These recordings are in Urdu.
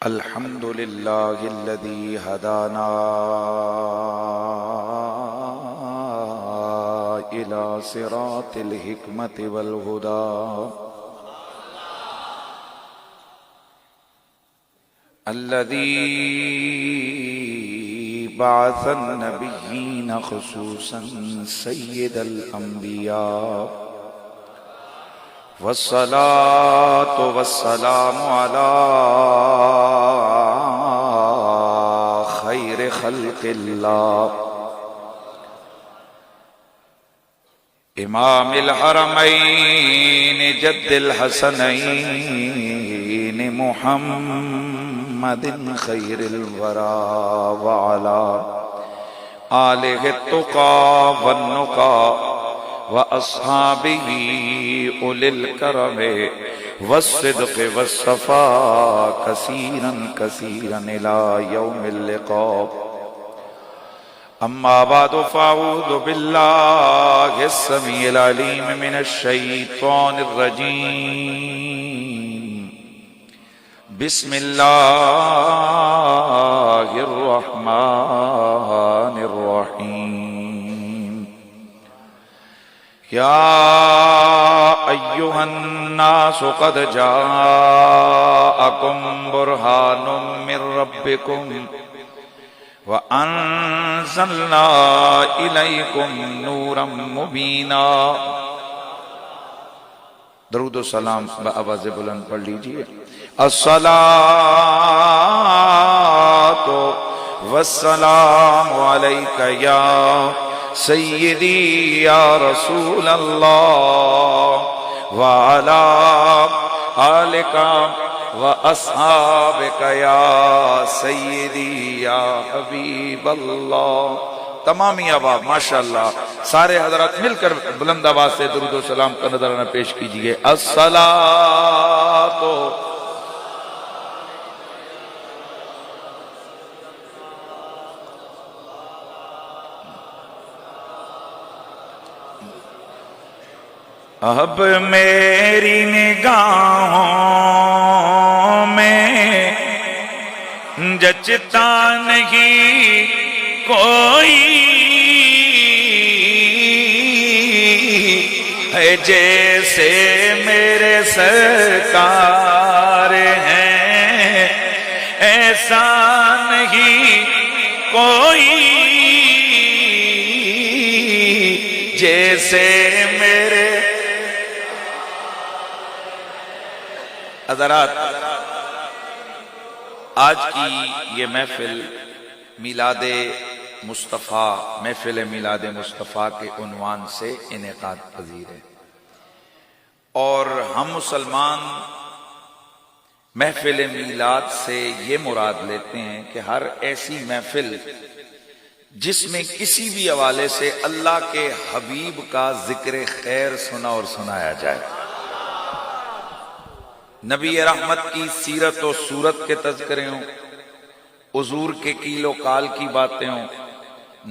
الحمد لله الذي هدانا إلى صراط الحكمة والهدى الذي بعث النبيين خصوصا سيد الأنبياء والصلاة والسلام على خير خلق الله إمام الحرمين جد الحسنين محمد خير الورى وعلى آله التقى والنقى وأصحابه أولي الكرم والصدق والصفاء كثيرا كثيرا إلى يوم اللقاء. أما بعد فأعوذ بالله السميع العليم من الشيطان الرجيم. بسم الله الرحمن الرحيم. يا أيها الناس قد جاءكم برهان من ربكم وأنزلنا إليكم نورا مبينا. درود و سلام بآواز بلند پڑھ لیجئے. الصلاة والسلام عليك يا سیدی یا رسول اللہ وعلی آلک و اصحابک یا سیدی یا حبیب اللہ. تمامی آواز ماشاءاللہ سارے حضرات مل کر بلند آواز سے درود و سلام کا نذرانہ پیش کیجئے. الصلاۃ اب میری نگاہوں میں جچتا نہیں کوئی ہے جیسے میرے سرکار ہیں، ایسا نہیں کوئی جیسے میرے. حضرات آج کی یہ محفل میلاد مصطفیٰ، محفل میلاد مصطفیٰ کے عنوان سے انعقاد پذیر ہے، اور ہم مسلمان محفل میلاد سے یہ مراد لیتے ہیں کہ ہر ایسی محفل جس میں کسی بھی حوالے سے اللہ کے حبیب کا ذکر خیر سنا اور سنایا جائے، نبی رحمت کی سیرت و صورت کے تذکرے ہوں، حضور کے کیل و کال کی باتیں ہوں،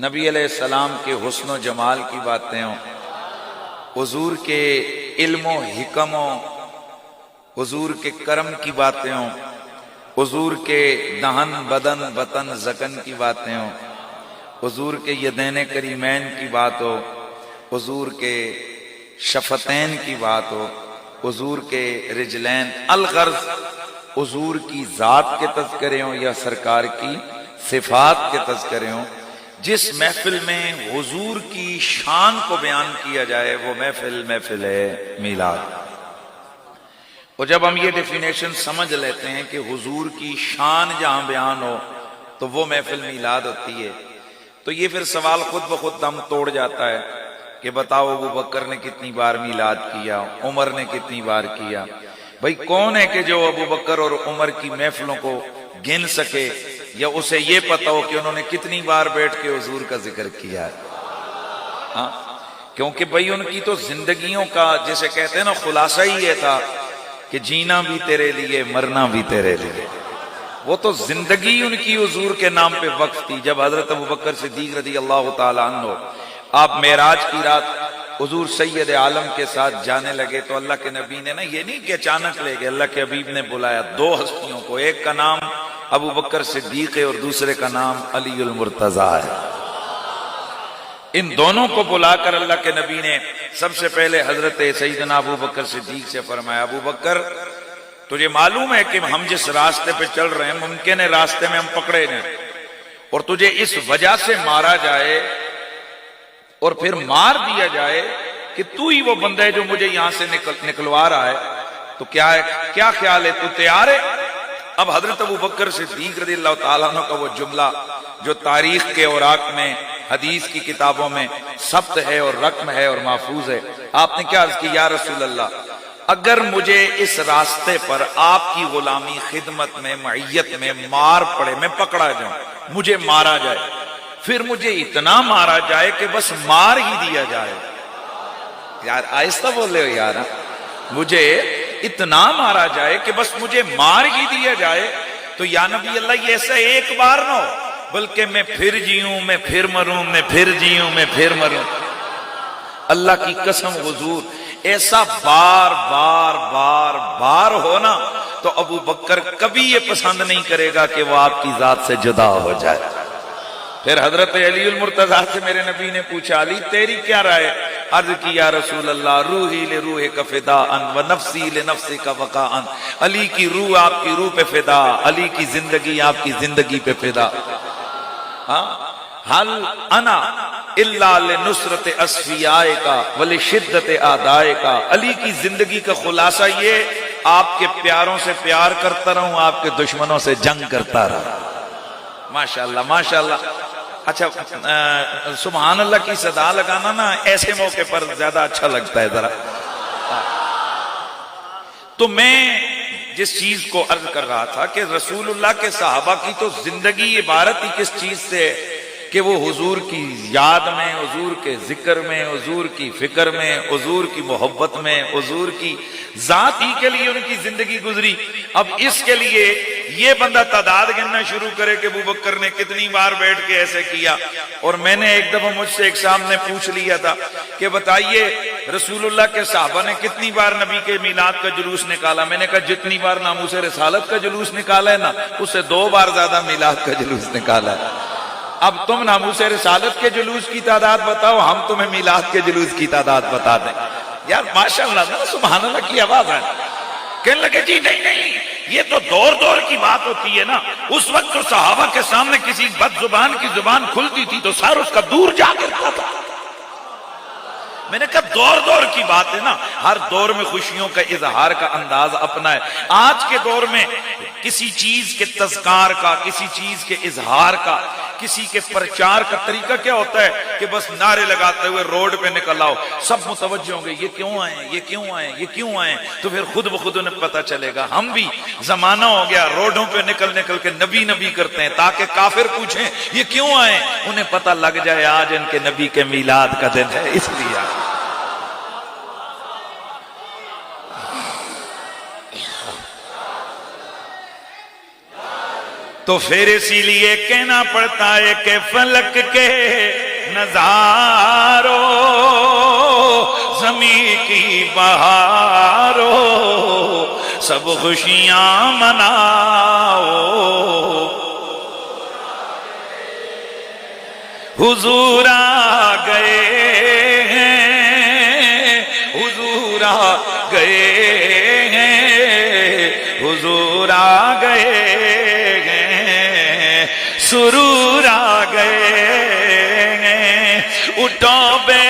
نبی علیہ السلام کے حسن و جمال کی باتیں ہوں، حضور کے علم و حکم ہوں، حضور کے کرم کی باتیں ہوں، حضور کے دہن بدن وطن زکن کی باتیں ہوں، حضور کے یدین کریمین کی بات ہو، حضور کے شفتین کی بات ہو، حضور کے رجلین، الغرض حضور کی ذات کے تذکرے ہوں یا سرکار کی صفات کے تذکرے ہوں، جس محفل میں حضور کی شان کو بیان کیا جائے وہ محفل ہے میلاد. اور جب ہم یہ ڈیفینیشن سمجھ لیتے ہیں کہ حضور کی شان جہاں بیان ہو تو وہ محفل میلاد ہوتی ہے، تو یہ پھر سوال خود بخود دم توڑ جاتا ہے کہ بتاؤ ابو بکر نے کتنی بار میلاد کیا، عمر نے کتنی بار کیا. بھئی کون ہے کہ جو ابو بکر اور عمر کی محفلوں کو گن سکے یا اسے یہ پتا ہو کہ انہوں نے کتنی بار بیٹھ کے حضور کا ذکر کیا ہے؟ کیونکہ بھئی ان کی تو زندگیوں کا جسے کہتے ہیں نا خلاصہ ہی یہ تھا کہ جینا بھی تیرے لیے مرنا بھی تیرے لیے. وہ تو زندگی ان کی حضور کے نام پہ وقف تھی. جب حضرت ابوبکر صدیق رضی اللہ تعالی عنہ آپ معراج کی رات حضور سید عالم کے ساتھ جانے لگے تو اللہ کے نبی نے نا یہ نہیں کہ اچانک لے گئے، اللہ کے حبیب نے بلایا دو ہستیوں کو، ایک کا نام ابو بکر صدیق ہے اور دوسرے کا نام علی المرتضیٰ ہے۔ ان دونوں کو بلا کر اللہ کے نبی نے سب سے پہلے حضرت سیدنا ابو بکر صدیق سے فرمایا، ابو بکر تجھے معلوم ہے کہ ہم جس راستے پہ چل رہے ہیں ممکن ہے راستے میں ہم پکڑے جائیں اور تجھے اس وجہ سے مارا جائے اور پھر مار دیا جائے کہ تو ہی وہ بندہ ہے جو مجھے یہاں سے نکلوا رہا ہے، تو کیا خیال ہے، تو تیار ہے؟ اب حضرت ابو بکر صدیق رضی اللہ تعالیٰ عنہ کا وہ جملہ جو تاریخ کے اوراق میں حدیث کی کتابوں میں ثبت ہے اور رقم ہے اور محفوظ ہے، آپ نے کیا عرض کی، یا رسول اللہ اگر مجھے اس راستے پر آپ کی غلامی خدمت میں معیت میں مار پڑے، میں پکڑا جاؤں، مجھے مارا جائے، پھر مجھے اتنا مارا جائے کہ بس مار ہی دیا جائے، یار آہستہ بول رہے ہو یار، مجھے اتنا مارا جائے کہ بس مجھے مار ہی دیا جائے، تو یا نبی اللہ یہ ایسا ایک بار نہ ہو بلکہ میں پھر جیوں، میں پھر مروں، میں پھر جیوں، میں پھر مروں۔ اللہ کی قسم حضور ایسا بار بار بار بار ہونا تو ابو بکر کبھی یہ پسند نہیں کرے گا کہ وہ آپ کی ذات سے جدا ہو جائے۔ پھر حضرت علی المرتضیٰ سے میرے نبی نے پوچھا، علی تیری کیا رائے؟ عرض کی یا رسول اللہ روحی لروح کا فداء و نفسی لنفس کا وقاء، علی کی روح آپ کی روح پہ فدا، علی کی زندگی آپ کی زندگی پہ فدا۔ حل انا الا لنصرت اصفیاء کا ولشدت اعداء کا، علی کی زندگی کا خلاصہ یہ آپ کے پیاروں سے پیار کرتا رہوں، آپ کے دشمنوں سے جنگ کرتا رہا۔ ماشاءاللہ ماشاءاللہ۔ اچھا سبحان اللہ کی صدا لگانا نا ایسے موقع پر زیادہ اچھا لگتا ہے ذرا۔ تو میں جس چیز کو عرض کر رہا تھا کہ رسول اللہ کے صحابہ کی تو زندگی عبارت ہی کس چیز سے کہ وہ حضور کی یاد میں، حضور کے ذکر میں، حضور کی فکر میں، حضور کی محبت میں، حضور کی ذات ہی کے لیے ان کی زندگی گزری۔ اب اس کے لیے یہ بندہ تعداد گننا شروع کرے کہ ابو بکر نے کتنی بار بیٹھ کے ایسے کیا، اور میں نے ایک دفعہ مجھ سے ایک صاحب نے پوچھ لیا تھا کہ بتائیے رسول اللہ کے صحابہ نے کتنی بار نبی کے میلاد کا جلوس نکالا؟ میں نے کہا جتنی بار ناموس رسالت کا جلوس نکالا ہے نا اس سے 2 بار زیادہ میلاد کا جلوس نکالا ہے۔ اب تم ناموس رسالت کے جلوس کی تعداد بتاؤ، ہم تمہیں میلاد کے جلوس کی تعداد بتا دیں۔ یار ماشاءاللہ سبحان اللہ کی آواز ہے۔ کہنے لگے جی نہیں یہ تو دور دور کی بات ہوتی ہے نا، اس وقت تو صحابہ کے سامنے کسی بد زبان کی زبان کھلتی تھی تو سر اس کا دور جا گرتا تھا۔ میں نے کہا دور دور کی بات ہے نا، ہر دور میں خوشیوں کا اظہار کا انداز اپنا ہے۔ آج کے دور میں کسی چیز کے تذکار کا، کسی چیز کے اظہار کا، کسی کے پرچار کا طریقہ کیا ہوتا ہے کہ بس نعرے لگاتے ہوئے روڈ پہ نکل آؤ، سب متوجہ ہوں گے یہ کیوں آئے، یہ کیوں آئے، یہ کیوں آئے، تو پھر خود بخود انہیں پتہ چلے گا۔ ہم بھی زمانہ ہو گیا روڈوں پہ نکل کے نبی نبی کرتے ہیں تاکہ کافر پوچھیں یہ کیوں آئے، انہیں پتہ لگ جائے آج ان کے نبی کے میلاد کا دن ہے، اس لیے تو پھر اسی لیے کہنا پڑتا ہے کہ فلک کے نظاروں زمین کی بہاروں سب خوشیاں مناؤ، حضور آ گئے ہیں، حضور آ گئے ہیں، حضور آ گئے ہیں، سرور آ گئے ہیں، اٹھو بے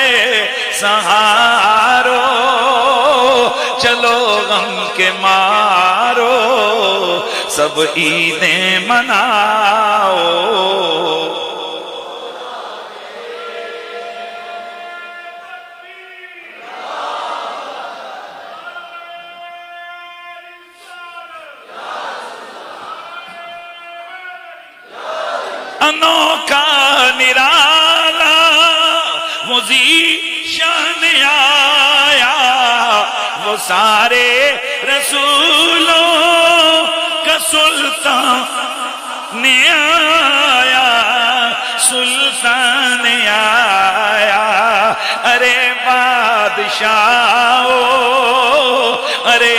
سہارو چلو غم کے مارو سب عیدیں مناؤ۔ انوکھا نرالا مذیشن آیا، وہ سارے رسولوں کا سلطان آیا، سلطان آیا، ارے بادشاہو ارے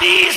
30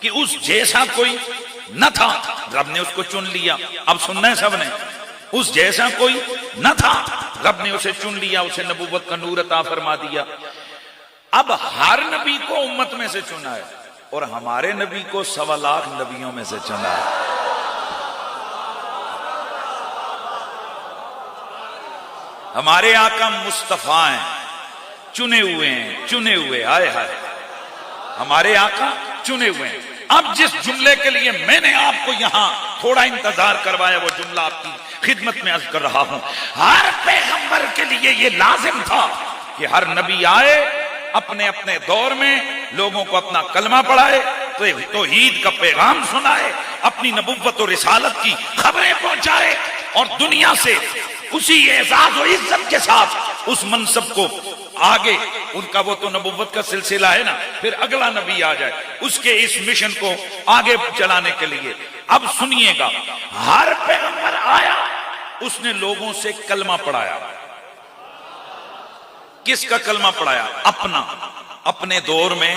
کہ اس جیسا کوئی نہ تھا، رب نے اس کو چن لیا. اب سننا ہے سب نے، اس جیسا کوئی نہ تھا، رب نے اسے چن لیا، اسے نبوت کا نور عطا فرما دیا. اب ہر نبی کو امت میں سے چنا ہے، اور ہمارے نبی کو 1.25 لاکھ نبیوں میں سے چنا ہے. ہمارے آقا مصطفیٰ ہیں، چنے ہوئے ہیں، چنے ہوئے. آئے ہائے، ہمارے آقا چنے ہوئے ہیں. اب جس جملے کے لیے میں نے آپ کو یہاں تھوڑا انتظار کروایا، وہ جملہ آپ کی خدمت میں عرض کر رہا ہوں. ہر پیغمبر کے لیے یہ لازم تھا کہ ہر نبی آئے، اپنے اپنے دور میں لوگوں کو اپنا کلمہ پڑھائے، توحید کا پیغام سنائے، اپنی نبوت و رسالت کی خبریں پہنچائے، اور دنیا سے اسی اعزاز و عزت کے ساتھ اس منصب کو آگے، ان کا وہ تو نبوت کا سلسلہ ہے نا، پھر اگلا نبی آ جائے اس کے اس مشن کو آگے چلانے کے لیے. اب سنیے گا، ہر پیغمبر آیا اس نے لوگوں سے کلمہ پڑھایا. کس کا کلمہ پڑھایا؟ اپنا. اپنے دور میں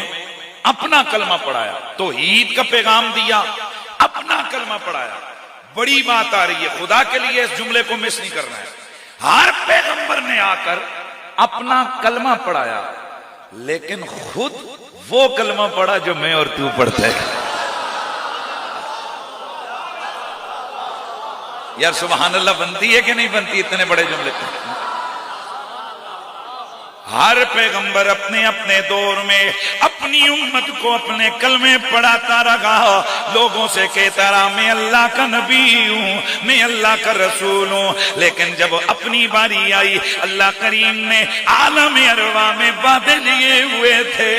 اپنا کلمہ پڑھایا، توحید کا پیغام دیا، اپنا کلمہ پڑھایا. بڑی بات آ رہی ہے، خدا کے لیے اس جملے کو مس نہیں کرنا ہے. ہر پیغمبر نے آ کر اپنا کلمہ پڑھایا، لیکن خود وہ کلمہ پڑھا جو میں اور تو پڑھتے ہیں. یار سبحان اللہ بنتی ہے کہ نہیں بنتی اتنے بڑے جملے؟ ہر پیغمبر اپنے اپنے دور میں اپنی امت کو اپنے کلمے پڑھاتا رہا، لوگوں سے کہتا رہا میں اللہ کا نبی ہوں، میں اللہ کا رسول ہوں. لیکن جب اپنی باری آئی، اللہ کریم نے عالم ارواح میں وعدے لیے ہوئے تھے،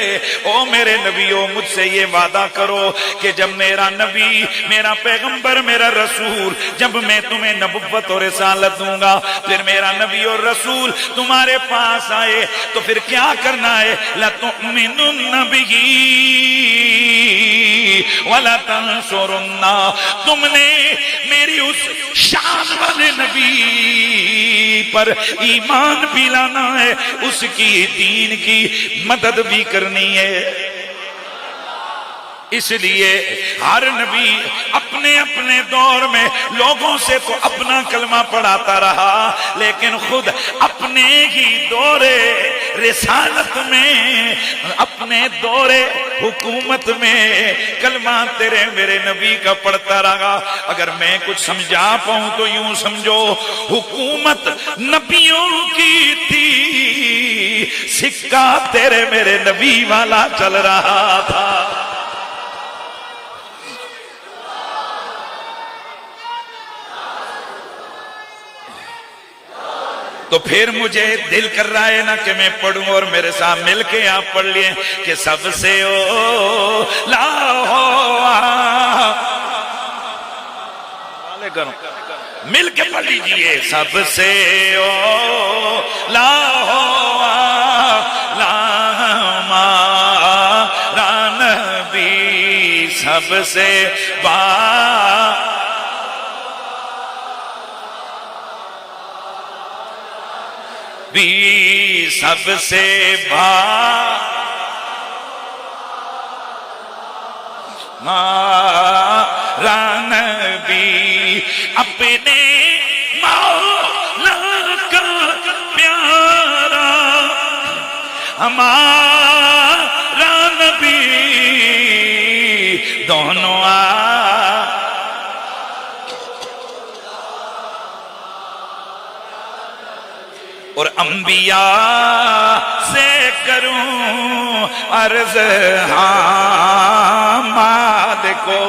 او میرے نبیوں مجھ سے یہ وعدہ کرو کہ جب میرا نبی، میرا پیغمبر، میرا رسول، جب میں تمہیں نبوت اور رسالت دوں گا، پھر میرا نبی اور رسول تمہارے پاس آئے تو پھر کیا کرنا ہے؟ لَتُؤْمِنُنَّ بِهِ وَلَتَنْصُرُنَّ. تم نے میری اس شان والے نبی پر ایمان بھی لانا ہے، اس کی دین کی مدد بھی کرنی ہے. اس لیے ہر نبی اپنے اپنے دور میں لوگوں سے تو اپنا کلمہ پڑھاتا رہا، لیکن خود اپنے ہی دور رسالت میں، اپنے دور حکومت میں کلمہ تیرے میرے نبی کا پڑھتا رہا. اگر میں کچھ سمجھا پاؤں تو یوں سمجھو، حکومت نبیوں کی تھی، سکہ تیرے میرے نبی والا چل رہا تھا. تو پھر مجھے دل کر رہا ہے نا کہ میں پڑھوں، اور میرے ساتھ مل کے آپ پڑھ لیے کہ سب سے اولا مل کے پڑھ لیجئے. سب سے اولا ہمارا نبی، سب سے بھی سب سے ہمارا نبی، اپنے مولا کا پیارا ہمارا نبی، دونوں اور انبیاء سے کروں عرض ہاں مالکو،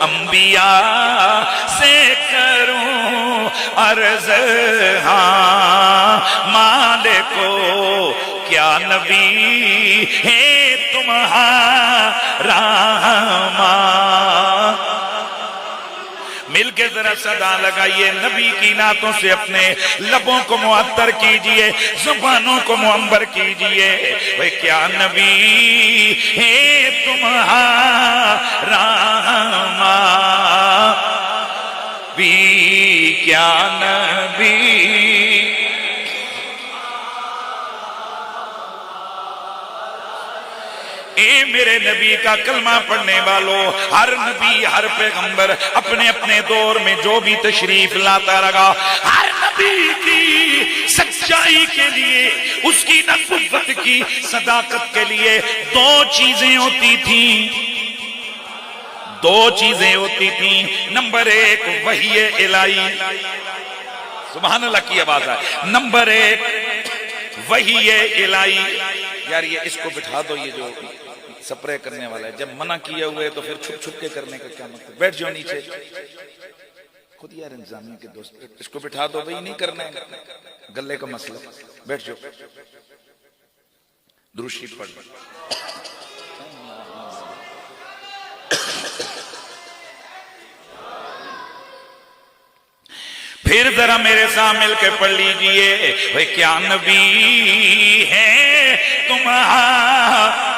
انبیاء سے کروں عرض ہاں مالکو، کیا نبی ہے تمہارا ماں. مل کے ذرا صدا لگائیے، نبی کی نعتوں سے اپنے لبوں کو معطر کیجئے، زبانوں کو معمر کیجئے. وہ کیا نبی ہے تمہارا ماں، بھی کیا نبی. اے میرے نبی کا کلمہ پڑھنے والوں، ہر نبی ہر پیغمبر اپنے اپنے دور میں جو بھی تشریف لاتا رہا، ہر نبی کی سچائی کے لیے، اس کی نبوت کی صداقت کے لیے دو چیزیں ہوتی تھیں، دو چیزیں ہوتی تھیں۔ نمبر ایک وحی الہی، سبحان اللہ کی آواز ہے، نمبر ایک وحی الہی۔ یار یہ اس کو بٹھا دو، یہ جو سپرے کرنے والا ہے، جب منع کیا ہوئے تو پھر چھپ چھپ کے کرنے کا کیا مطلب؟ بیٹھ جاؤ نیچے، خود یار انتظامیہ کے دوست، اس کو بٹھا دو بھئی، نہیں کرنا ہے گلے کا مسئلہ، بیٹھ جاؤ، درود شریف پڑھ۔ پھر ذرا میرے ساتھ مل کے پڑھ لیجئے، وہ کیا نبی ہے تمہارا،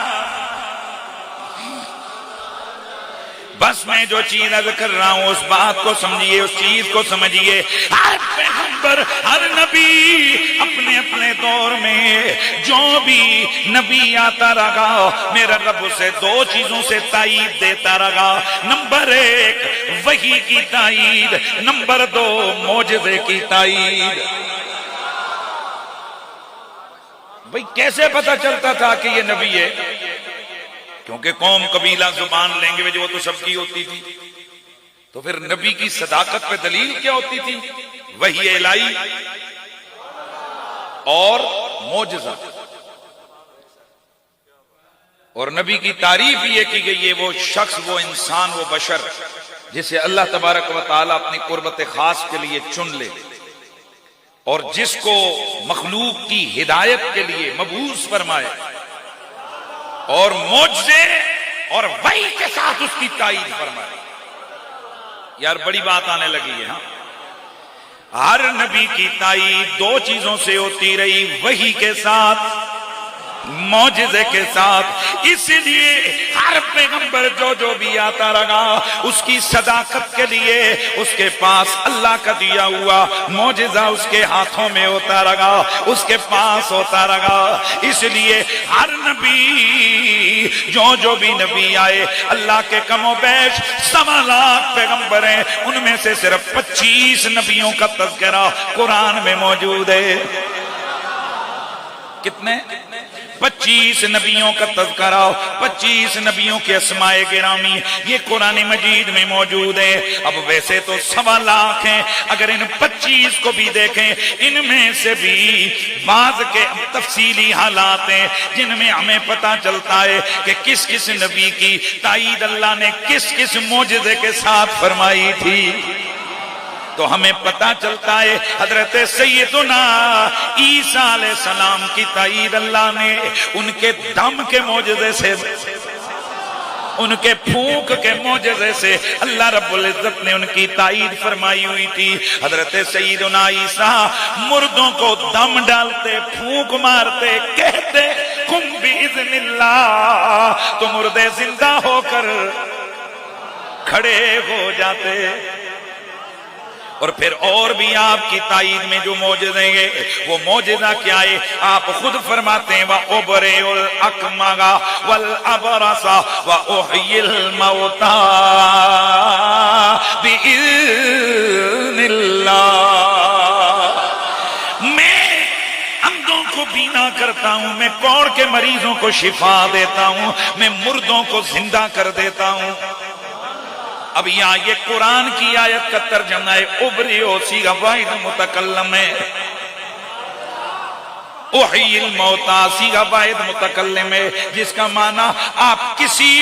بس میں جو چیز عرض کر رہا ہوں اس بات کو سمجھیے، اس چیز کو سمجھیے۔ ہر پیغمبر ہر نبی اپنے اپنے دور میں جو بھی نبی آتا رہا، میرا رب اسے دو چیزوں سے تائید دیتا رہا، نمبر ایک وحی کی تائید، نمبر دو معجزے کی تائید۔ بھئی کیسے پتا چلتا تھا کہ یہ نبی ہے؟ کیونکہ قوم قبیلہ زبان لینگویج وہ تو سب کی ہوتی تھی، تو پھر نبی کی صداقت پہ دلیل کیا ہوتی تھی؟ وحی الہی اور معجزہ۔ اور نبی کی تعریف یہ کی گئی ہے وہ شخص، وہ انسان، وہ بشر جسے اللہ تبارک و تعالی اپنی قربت خاص کے لیے چن لے، اور جس کو مخلوق کی ہدایت کے لیے مبعوث فرمائے، اور معجزے اور وحی کے ساتھ اس کی تائید فرمائے۔ یار بڑی بات آنے لگی ہے، ہاں؟ ہر نبی کی تائید دو چیزوں سے ہوتی رہی، وحی کے ساتھ، معجزے کے ساتھ۔ اس لیے ہر پیغمبر جو بھی آتا رہا، اس کی صداقت کے لیے اس کے پاس اللہ کا دیا ہوا معجزہ اس کے ہاتھوں میں ہوتا رہا، اس کے پاس ہوتا رہا۔ اس لیے ہر نبی جو بھی نبی آئے، اللہ کے کم و بیش 1.25 لاکھ پیغمبر ہیں، ان میں سے صرف 25 نبیوں کا تذکرہ قرآن میں موجود ہے۔ کتنے؟ 25 نبیوں کا تذکرہ، 25 نبیوں کے اسماء گرامی یہ قرآن مجید میں موجود ہے۔ اب ویسے تو 1.25 لاکھ ہیں، اگر ان 25 کو بھی دیکھیں، ان میں سے بھی بعض کے تفصیلی حالات ہیں جن میں ہمیں پتہ چلتا ہے کہ کس کس نبی کی تائید اللہ نے کس کس معجزے کے ساتھ فرمائی تھی۔ تو ہمیں پتہ چلتا ہے حضرت سیدنا عیسیٰ علیہ السلام کی تائید اللہ نے ان کے دم کے معجزے سے، ان کے پھونک کے معجزے سے اللہ رب العزت نے ان کی تائید فرمائی ہوئی تھی۔ حضرت سیدنا عیسیٰ مردوں کو دم ڈالتے، پھونک مارتے، کہتے قم بإذن اللہ، تو مردے زندہ ہو کر کھڑے ہو جاتے۔ اور پھر اور بھی آپ کی تائید میں جو معجزے ہیں، وہ معجزہ کیا ہے؟ آپ خود فرماتے ہیں وَأُبْرِئُ الْأَكْمَحَ وَالْأَبْرَصَ وَأُحْيِي الْمَوْتَى بِإِذْنِ اللَّهِ۔ میں اندھوں کو بینا کرتا ہوں، میں کوڑ کے مریضوں کو شفا دیتا ہوں، میں مردوں کو زندہ کر دیتا ہوں۔ اب یہاں یہ قرآن کی آیت کا ترجمہ ہے، ابریو صیغہ واحد متکلم ہے، احیی الموتى صیغہ واحد متکلم ہے، جس کا معنی آپ کسی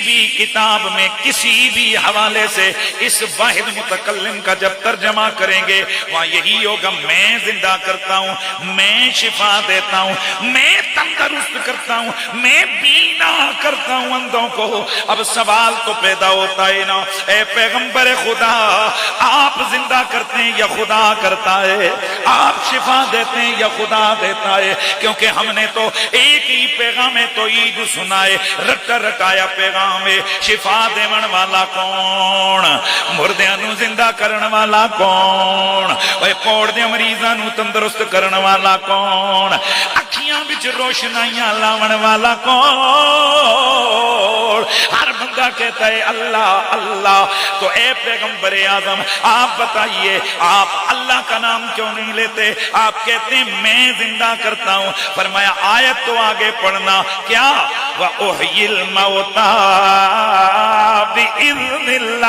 بھی کتاب میں کسی بھی حوالے سے اس واحد متکلم کا جب ترجمہ کریں گے وہاں یہی ہوگا، میں زندہ کرتا ہوں، میں شفا دیتا ہوں، میں تندرست کرتا ہوں، میں بینا کرتا ہوں اندھوں کو۔ اب سوال تو پیدا ہوتا ہے نا، اے پیغمبر خدا، آپ زندہ کرتے ہیں یا خدا کرتا ہے؟ آپ شفا دیتے ہیں یا خدا دیتا ہے؟ کیونکہ ہم نے تو ایک ہی پیغام توحید سنا ہے، رٹا رٹایا پیغام ہے، شفا دیون والا کون؟ مردیاں نو زندہ کرن والا کون؟ اے کوڑ دے مریضاں نو تندرست کرن والا کون؟ اکھیاں وچ روشنائیاں لاون والا کون؟ ہر بندہ کہتا ہے اللہ اللہ۔ تو اے پیغمبر اعظم آپ بتائیے آپ اللہ کا نام کیوں نہیں لیتے؟ آپ کہتے ہیں میں زندہ کرتا ہوں۔ فرمایا آیت تو آگے پڑھنا، کیا؟ وَأُحْيِي الْمَوْتَى بِإِذْنِ اللَّهِ۔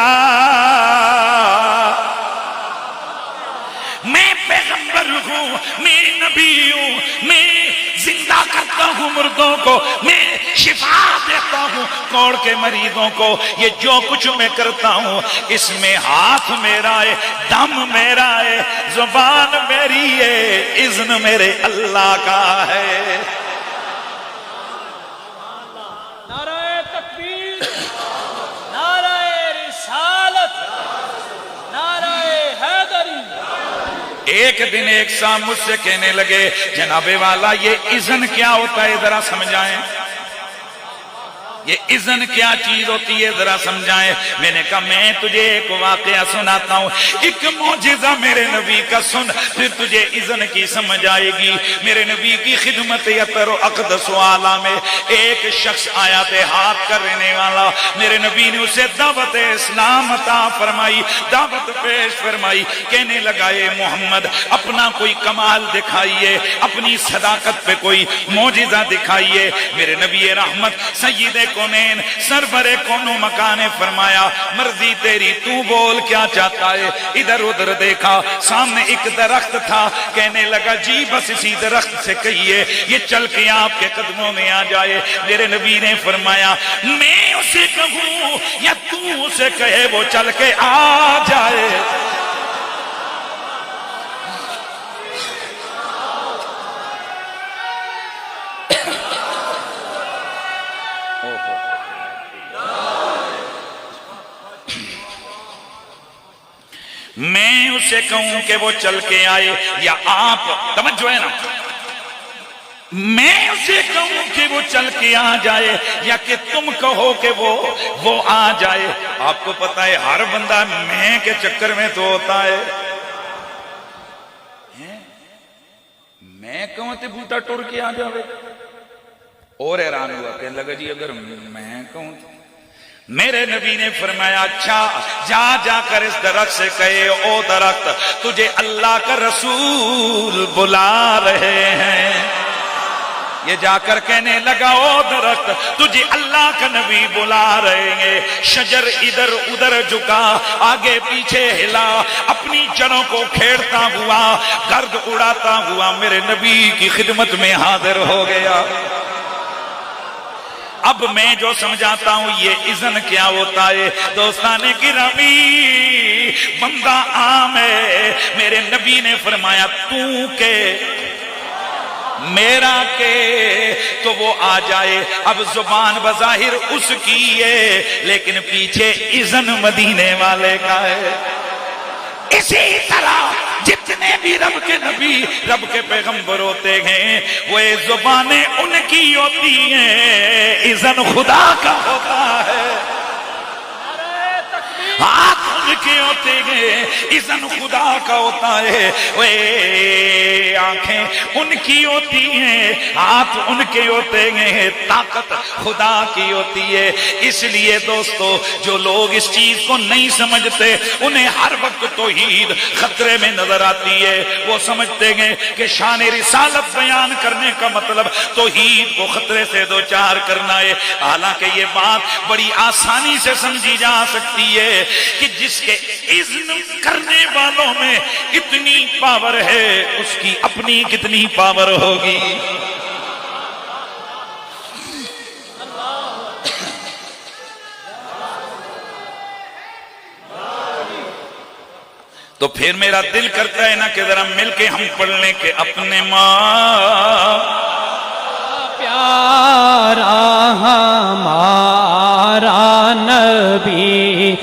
میں پیغمبر ہوں، میں نبی ہوں، میں زندہ کرتا ہوں مردوں کو، میں شفا دیتا ہوں کوڑ کے مریضوں کو۔ یہ جو کچھ میں کرتا ہوں اس میں ہاتھ میرا ہے، دم میرا ہے، زبان میری ہے، اذن میرے اللہ کا ہے۔ نعرہ تکبیر، نعرہ رسالت، نعرہ حیدری۔ ایک دن ایک صاحب مجھ سے کہنے لگے جناب والا یہ اذن کیا ہوتا ہے ذرا سمجھائیں، یہ اذن کیا چیز ہوتی ہے ذرا سمجھائیں۔ میں نے کہا میں تجھے ایک واقعہ سناتا ہوں، ایک معجزہ میرے نبی کا سن، پھر تجھے اذن کی سمجھ آئے گی۔ میرے نبی کی خدمت عطر و اقدس و اعلیٰ میں ایک شخص آیا تھے ہاتھ کا رہنے والا، میرے نبی نے اسے دعوت اسلام عطا فرمائی، دعوت پیش فرمائی۔ کہنے لگا اے محمد اپنا کوئی کمال دکھائیے، اپنی صداقت پہ کوئی معجزہ دکھائیے۔ میرے نبی رحمت سید کونین سرور کون و مکان نے فرمایا مرضی تیری، تو بول کیا چاہتا ہے۔ ادھر ادھر دیکھا، سامنے ایک درخت تھا، کہنے لگا جی بس اسی درخت سے کہیے یہ چل کے آپ کے قدموں میں آ جائے۔ میرے نبی نے فرمایا میں اسے کہوں یا تو اسے کہے وہ چل کے آ جائے؟ میں اسے کہوں کہ وہ چل کے آئے یا آپ، توجہ ہے نا، میں اسے کہوں کہ وہ چل کے آ جائے یا کہ تم کہو کہ وہ آ جائے؟ آپ کو پتا ہے ہر بندہ میں کے چکر میں تو ہوتا ہے، میں کہوں تو بوٹا ٹر کے آ جاوے۔ اور حیران ہوا، کہنے لگا جی اگر میں کہوں تو؟ میرے نبی نے فرمایا اچھا جا کر اس درخت سے کہے او درخت تجھے اللہ کا رسول بلا رہے ہیں۔ یہ جا کر کہنے لگا او درخت تجھے اللہ کا نبی بلا رہے ہیں۔ شجر ادھر ادھر جھکا، آگے پیچھے ہلا، اپنی جڑوں کو کھیڑتا ہوا، گرد اڑاتا ہوا میرے نبی کی خدمت میں حاضر ہو گیا۔ اب میں جو سمجھاتا ہوں یہ اذن کیا ہوتا ہے دوستان گرامی، بندہ عام ہے، میرے نبی نے فرمایا تو کہ میرا کہ تو وہ آ جائے۔ اب زبان بظاہر اس کی ہے لیکن پیچھے اذن مدینے والے کا ہے۔ اسی طرح جتنے بھی رب کے نبی رب کے پیغمبر ہوتے ہیں وہ زبانیں ان کی ہوتی ہیں، اذن خدا کا ہوتا ہے۔ ہاتھ ان کے ہوتے ہیں، اذن خدا کا ہوتا ہے۔ وہ آنکھیں ان کی ہوتی ہیں، ہاتھ ان کے ہوتے ہیں، طاقت خدا کی ہوتی ہے۔ اس لیے دوستو جو لوگ اس چیز کو نہیں سمجھتے انہیں ہر وقت توحید خطرے میں نظر آتی ہے۔ وہ سمجھتے ہیں کہ شان رسالت بیان کرنے کا مطلب توحید کو خطرے سے دوچار کرنا ہے، حالانکہ یہ بات بڑی آسانی سے سمجھی جا سکتی ہے کہ جس کے اذن کرنے والوں میں اتنی پاور ہے اس کی اپنی کتنی پاور ہوگی۔ تو پھر میرا دل کرتا ہے نا کہ ذرا مل کے ہم پڑھ لیں کہ اپنے ماں پیارا ہمارا نبی،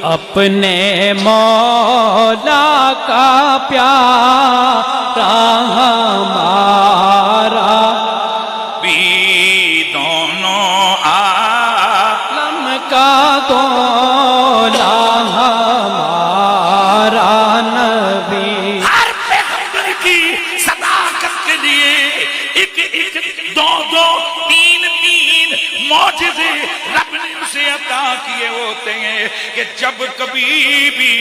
اپنے مولا کا پیارا ہمارا بھی دونوں عالم کا دولا ہمارا نبی۔ ہر پیغمبر کی صداقت کے لیے ایک کہ جب کبھی بھی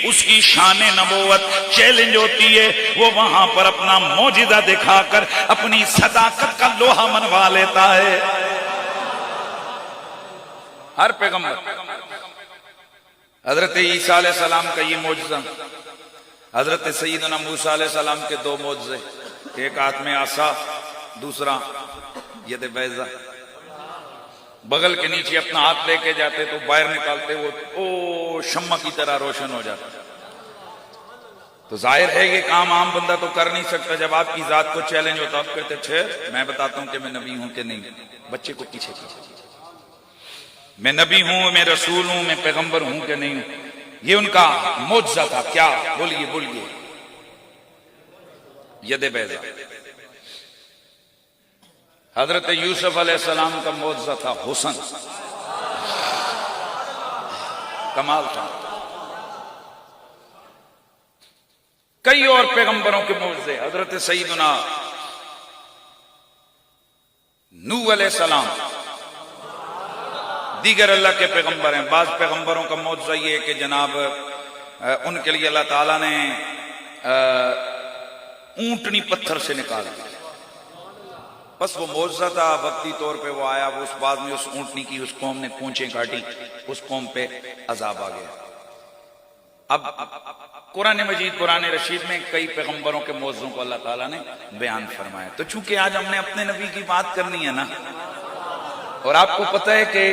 اس کی شان نبوت چیلنج ہوتی ہے وہ وہاں پر اپنا معجزہ دکھا کر اپنی صداقت کا لوہا منوا لیتا ہے. ہر پیغمبر. حضرت عیسیٰ علیہ السلام کا یہ معجزہ، حضرت سیدنا موسیٰ علیہ السلام کے دو معجزے، ایک ہاتھ میں عصا، دوسرا ید بیضا. بغل کے نیچے اپنا ہاتھ لے کے جاتے تو باہر نکالتے وہ شمع کی طرح روشن ہو جاتا. تو ظاہر ہے یہ کام عام بندہ تو کر نہیں سکتا. جب آپ کی ذات کو چیلنج ہوتا آپ کہتے ٹھہر میں بتاتا ہوں کہ میں نبی ہوں کہ نہیں. بچے کو پیچھے کیجیے، میں نبی ہوں، میں رسول ہوں، میں پیغمبر ہوں کہ نہیں ہوں. یہ ان کا معجزہ تھا. کیا؟ بولیے بولیے. ید بیضا. حضرت یوسف علیہ السلام کا معجزہ تھا حسن، کمال تھا. کئی اور پیغمبروں کے معجزے. حضرت سیدنا نوح علیہ السلام دیگر اللہ کے پیغمبر ہیں. بعض پیغمبروں کا معجزہ یہ ہے کہ جناب ان کے لیے اللہ تعالیٰ نے اونٹنی پتھر سے نکال دی. بس وہ معجزہ تھا، وقتی طور پہ وہ آیا. وہ اس بعد میں اس اونٹنی کی اس قوم نے پونچھیں کاٹی، اس قوم پہ عذاب آ گیا. اب قرآن مجید قرآن رشید میں کئی پیغمبروں کے معجزوں کو اللہ تعالیٰ نے بیان فرمایا. تو چونکہ آج ہم نے اپنے نبی کی بات کرنی ہے نا، اور آپ کو پتہ ہے کہ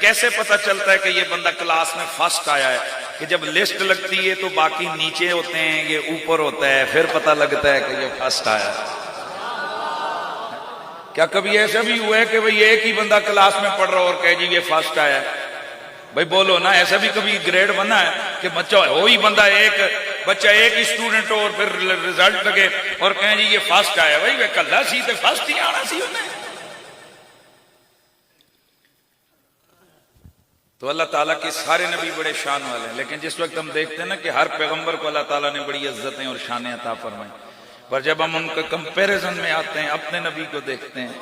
کیسے پتہ چلتا ہے کہ یہ بندہ کلاس میں فرسٹ آیا ہے؟ کہ جب لسٹ لگتی ہے تو باقی نیچے ہوتے ہیں، یہ اوپر ہوتا ہے، پھر پتہ لگتا ہے کہ یہ فرسٹ آیا ہے. کیا کبھی ایسا بھی ہوا ہے کہ بھئی ایک ہی بندہ کلاس میں پڑھ رہا اور کہے جی یہ فرسٹ آیا ہے؟ بھئی بولو نا. ایسا بھی کبھی گریڈ بنا ہے کہ بچہ وہی بندہ ایک ہی اسٹوڈنٹ ہو اور پھر رزلٹ لگے اور کہیں جی یہ فرسٹ آیا؟ بھئی وہ کلہ سی تے فرسٹ ہی آنا سی انہیں. تو اللہ تعالیٰ کے سارے نبی بڑے شان والے ہیں، لیکن جس وقت ہم دیکھتے ہیں نا کہ ہر پیغمبر کو اللہ تعالیٰ نے بڑی عزتیں اور شانیں عطا فرمائیں، پر جب ہم ان کے کمپیریزن میں آتے ہیں اپنے نبی کو دیکھتے ہیں،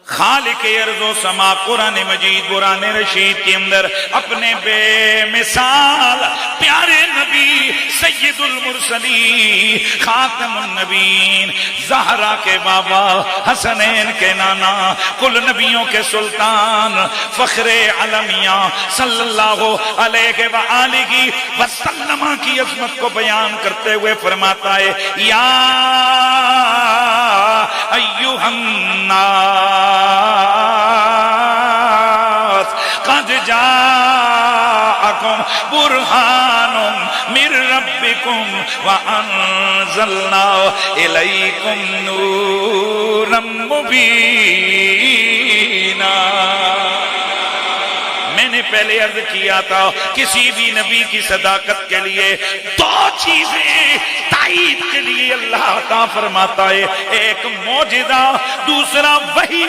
خالق ارض و سما قرآن مجید قرآن رشید کے اندر اپنے بے مثال پیارے نبی سید المرسلین خاتم النبیین زہرا کے بابا حسنین کے نانا کل نبیوں کے سلطان فخر عالمیہ صلی اللہ علیہ وآلہ وسلم کی عظمت کو بیان کرتے ہوئے فرماتا ہے یا ایھا الناس قد جاءکم برہان من ربکم وانزلنا الیکم نورا مبینا. میں نے پہلے عرض کیا تھا کسی بھی نبی کی صداقت کے لیے دو چیزیں تائید کے لیے اللہ عطا فرماتا ہے، ایک معجزہ، دوسرا وحی.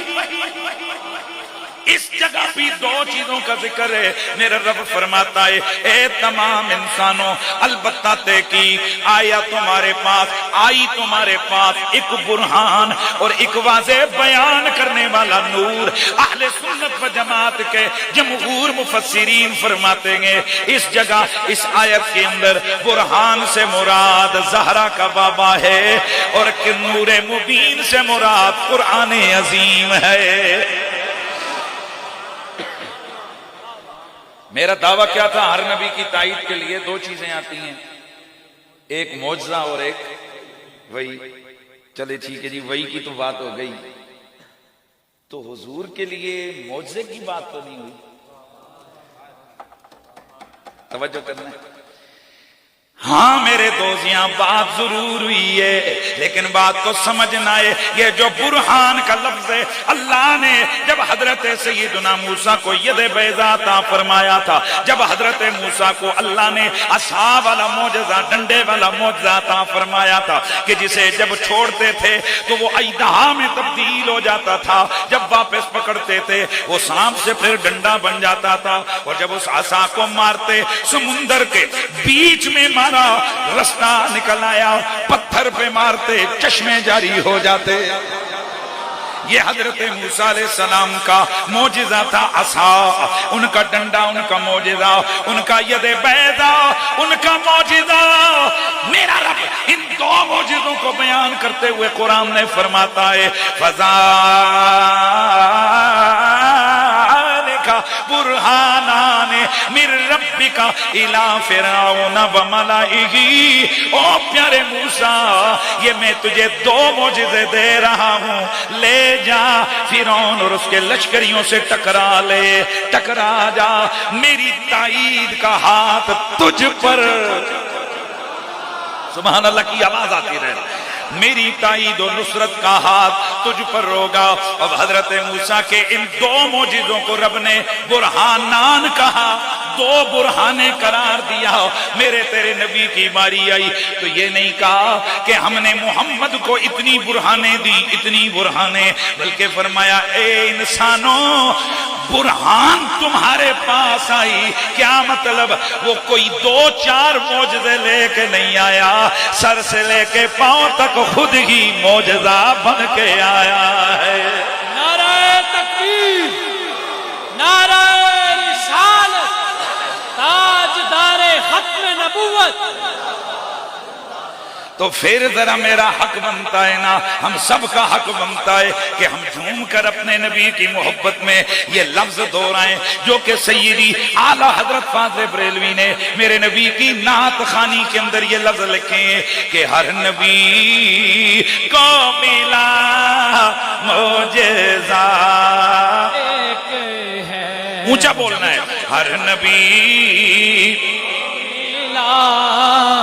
اس جگہ بھی دو چیزوں کا ذکر ہے. میرا رب فرماتا ہے اے تمام انسانوں البتہ تحقیق آئی تمہارے پاس ایک برہان اور ایک واضح بیان کرنے والا نور. اہل سنت و جماعت کے جمہور مفسرین فرماتے ہیں اس جگہ اس آیت کے اندر برہان سے مراد زہرا کا بابا ہے اور نور مبین سے مراد قرآن عظیم ہے. میرا دعویٰ کیا تھا؟ ہر نبی کی تائید کے لیے دو چیزیں آتی ہیں، ایک معجزہ اور ایک وحی. چلے ٹھیک ہے جی، وحی کی تو بات ہو گئی، تو حضور کے لیے معجزے کی بات تو نہیں ہوئی. توجہ کرنا. ہاں میرے دوستیاں بات ضرور ہوئی ہے، لیکن بات کو سمجھنا ہے یہ جو برہان کا لفظ ہے اللہ نے جب حضرت سیدنا موسیٰ کو ید بیضا عطا فرمایا تھا، جب حضرت موسیٰ کو اللہ نے عصا والا معجزہ ڈنڈے والا معجزہ عطا فرمایا تھا کہ جسے جب چھوڑتے تھے تو وہ اژدہا میں تبدیل ہو جاتا تھا، جب واپس پکڑتے تھے وہ سانپ سے پھر ڈنڈا بن جاتا تھا، اور جب اس عصا کو مارتے سمندر کے بیچ میں رستہ نکل آیا، پتھر پہ مارتے چشمے جاری ہو جاتے. یہ حضرت موسیٰ علیہ السلام کا معجزہ تھا عصا، ان کا ڈنڈا ان کا معجزہ، ان کا ید بیضا ان کا معجزہ۔ میرا رب ان دو معجزوں کو بیان کرتے ہوئے قرآن نے فرماتا ہے برہانان من ربک الی فرعون وملئہ۔ او پیارے موسیٰ، یہ میں تجھے دو معجزے دے رہا ہوں، لے جا فرعون اور اس کے لشکریوں سے ٹکرا لے، ٹکرا جا، میری تائید کا ہاتھ تجھ پر، سبحان اللہ کی آواز آتی رہے، میری تائید و نصرت کا ہاتھ تجھ پر ہوگا۔ اب حضرت موسیٰ کے ان دو معجزوں کو رب نے برہانان کہا، دو برہانے قرار دیا۔ میرے تیرے نبی کی باری آئی تو یہ نہیں کہا کہ ہم نے محمد کو اتنی برہانے دی، اتنی برہانے، بلکہ فرمایا اے انسانوں، برہان تمہارے پاس آئی، کیا مطلب؟ وہ کوئی دو چار معجزے لے کے نہیں آیا، سر سے لے کے پاؤں تک خود ہی معجزہ بن کے آیا ہے۔ نعرہ تکبیر، نعرہ رسالت، تاجدار ختم نبوت۔ تو پھر ذرا میرا حق بنتا ہے نا، ہم سب کا حق بنتا ہے کہ ہم جھوم کر اپنے نبی کی محبت میں یہ لفظ دہرائیں جو کہ سیدی اعلیٰ حضرت فاضل بریلوی نے میرے نبی کی نعت خوانی کے اندر یہ لفظ لکھے ہیں کہ ہر نبی کو ملا معجزہ، ایک ہے اونچا بولنا ہے، ہر نبی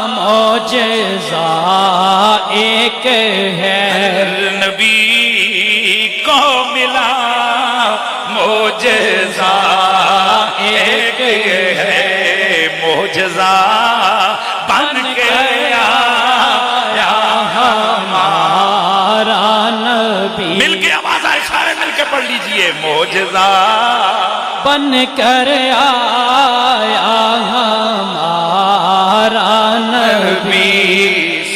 معجزہ ایک ہے، ہر نبی کو ملا معجزہ ایک ہے، معجزہ بن کے آیا ہمارا نبی۔ مل کے آواز آئے، سارے مل کے پڑھ لیجئے، معجزہ بن کر آیا ہمارا نبی،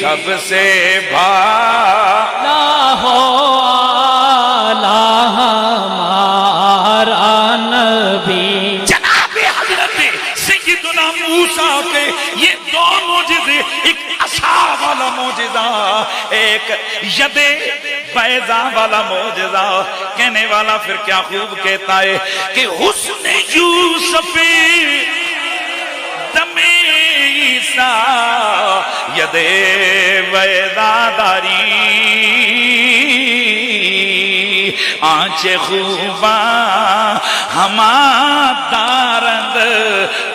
سب سے بھالا ہو آلہ ہمارا نبی۔ جناب حضرت سیدنا موسیٰ کے یہ دو معجزے، ایک عصا والا معجزہ، ایک ید بیضا والا معجزہ، کہنے والا پھر کیا خوب کہتا ہے کہ حسن یوسف دم عیسیٰ ید بیضا داری، آنچ خوباں ہما دارند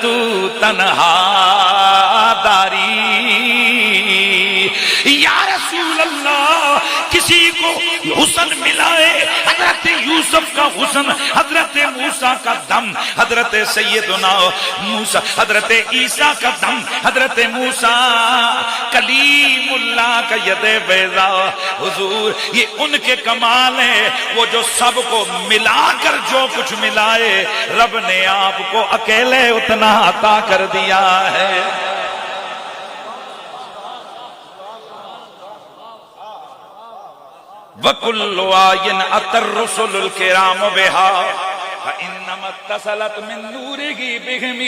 تو تنہا داری۔ یا رسول اللہ، کسی کو حسن ملائے، حضرت یوسف کا حسن، حضرت موسیٰ کا دم، حضرت سیدنا موسیٰ، حضرت عیسیٰ کا دم، حضرت موسیٰ کلیم اللہ کا ید بیضا، حضور یہ ان کے کمال ہیں، وہ جو سب کو ملا کر جو کچھ ملائے، رب نے آپ کو اکیلے اتنا عطا کر دیا ہے۔ وَكُلُّ آيٍ أَتَى الرُّسُلُ الْكِرَامُ بِهَا فَإِنَّمَا اتصلت من نورِهِ بِهِمِ۔